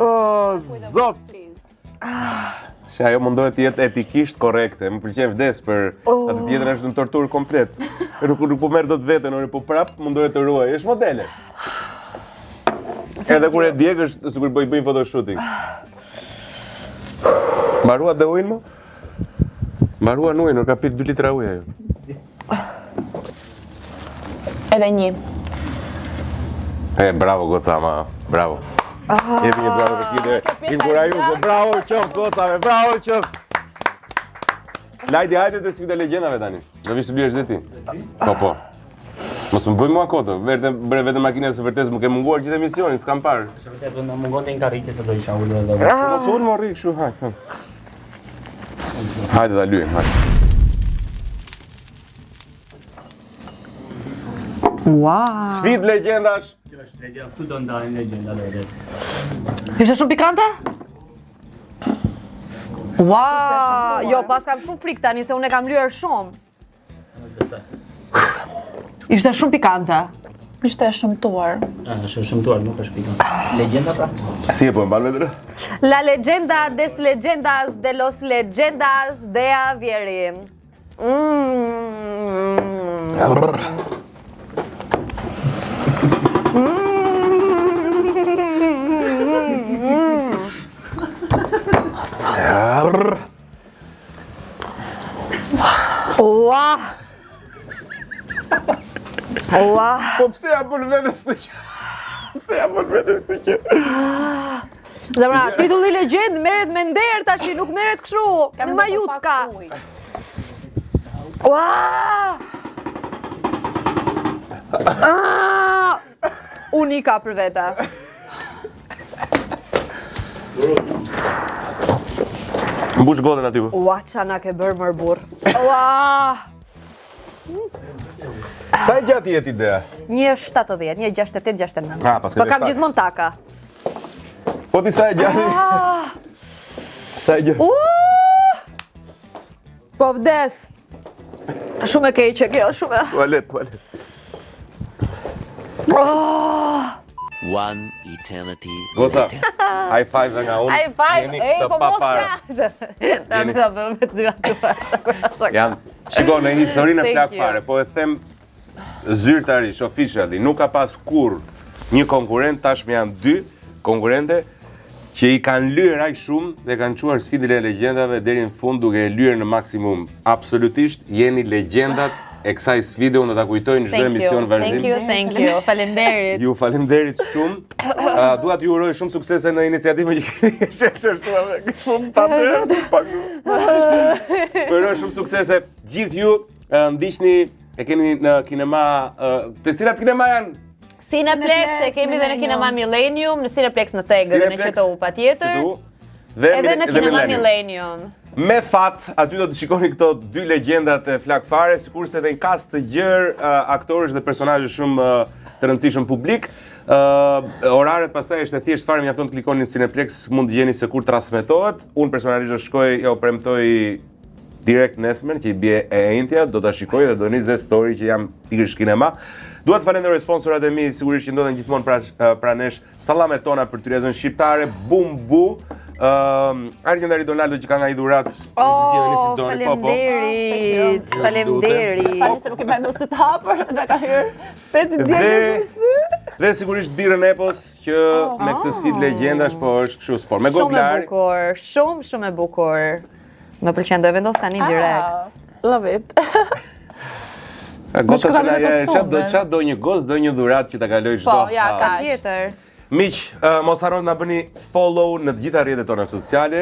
zot. Që ajo mundohet të jetë etikisht korrekte, më pëlqen vdes për atë tjetër është në torturë komplet. Nuk po merr dot veten, po prap mundohet të ruaj, është modele. Edhe kur e djeg është sikur bëjnë photoshooting. Mbarua dhe ujnë më? Mbarua në ujnë, nuk ka pirë 2 litra ujë ajo. Edhe një. Bravo goca, ma, bravo. Jemi një bravo për kide, inkurajuse, bravo qof, gocave, bravo qof. Lajdi, hajde të sfida legjendave tani. Do vish të bjesh dhe ti. Po. Mos më bëj mua koto, vetëm makina se vërtet më ke munguar gjithë emisionin, s'kam parë. Vërtet do na mungonte një karrike se do isha ulur edhe. Mos unë më rri kështu, hajde. Hajde ta lyejmë, hajde. Wow! Sfid legjendash. Kjo është legjenda, këtu do ndajnë legjenda vërtet. Ishte shumë pikante? Wow! Jo, pas kam shumë frikë tani se unë e kam lyer shumë. Ishte shumë pikante. Ishte e shëmtuar. Është shëmtuar, nuk është pikante. Legjenda pra? Si e po e mban vetë? La leyenda des leyendas de los leyendas de Avieri. Ua! Po pse ja bën vetes të që? Pse ja bën vetes të që? Zemra, titulli legjend merret me nder tash, nuk merret kështu. Me majucka. Ua! Unika për vete. Mbush godën aty. Ua, qa na ke bërë mër burr. Ua! Sa e gjatë jetë ideja? 1.70, 1.68, 69. Ah, pas ke Po kam shtat. gjithmonë taka. Po ti sa e gjatë? Sa e gjatë? Po vdes. Shumë e keqe kjo, shumë. Tualet. One eternity. Gota, high five nga unë. High five, Jeni ej, të po mos papare. krasë. Ta më ta bëmë me të dy atë. Janë, shiko, në historinë e Thank Flak you. Fare, po e them zyrtarish, officially, nuk ka pas kur një konkurrent, tashmë janë 2 konkurrente që i kanë lyer aq shumë dhe kanë çuar sfidën e legjendave deri në fund duke e lyer në maksimum. Absolutisht jeni legjendat e kësaj sfide, unë do ta kujtoj në çdo emision vazhdim. Thank you. Faleminderit. Ju falemderit shumë. Dua t'ju uroj shumë suksese në iniciativën që keni sheshur shumë pa uroj shumë suksese gjithë ju. Ndiqni, e keni në kinema, të cilat kinema janë? Cineplex e kemi dhe në Kinema Millennium, në Cineplex në Tegër dhe në QTU patjetër. Edhe në Kinema Millennium. Me fat, aty do të shikoni këto 2 legjendat e Flak Fare, sikurse edhe një kast të gjerë aktorësh dhe personazhe shumë të rëndësishëm publik. Oraret pastaj është e thjesht fare, mjafton të klikoni në Cineplex, mund të gjeni se kur transmetohet. Unë personalisht do shkoj, ja u premtoj direkt nesër që i bie e njëjtja, do ta shikoj dhe do nis dhe story që jam pikërisht kinema. Dua të falenderoj sponsorat e mi, sigurisht që ndodhen gjithmonë pra nesh, sallamet tona për turizën shqiptare, Bumbu, Argjendari Donaldo që ka nga i dhurat, Faleminderit. Falem se nuk e bëjmë së të hapër, se na ka hyrë speci djegës në sy. Dhe sigurisht birën Epos që me këtë sfidë legjendash, po është kështu sport. Me Shumë e goglari. bukur, shumë e bukur. Më pëlqen, do e vendos tani direkt. Love it. Gota shkojmë të me kostume. çat do një gos, do një dhurat që ta kaloj çdo. Po, ja, ka. Tjetër. Miq, mos harroni na bëni follow në të gjitha rrjetet tona sociale.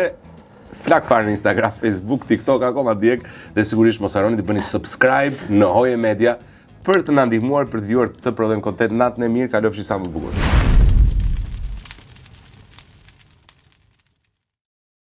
Flak Fare në Instagram, Facebook, TikTok, akoma djeg, dhe sigurisht mos harroni të bëni subscribe në Hoje Media për të na ndihmuar për të vijuar këtë prodhim kontent natën e mirë, kalofshi sa më bukur.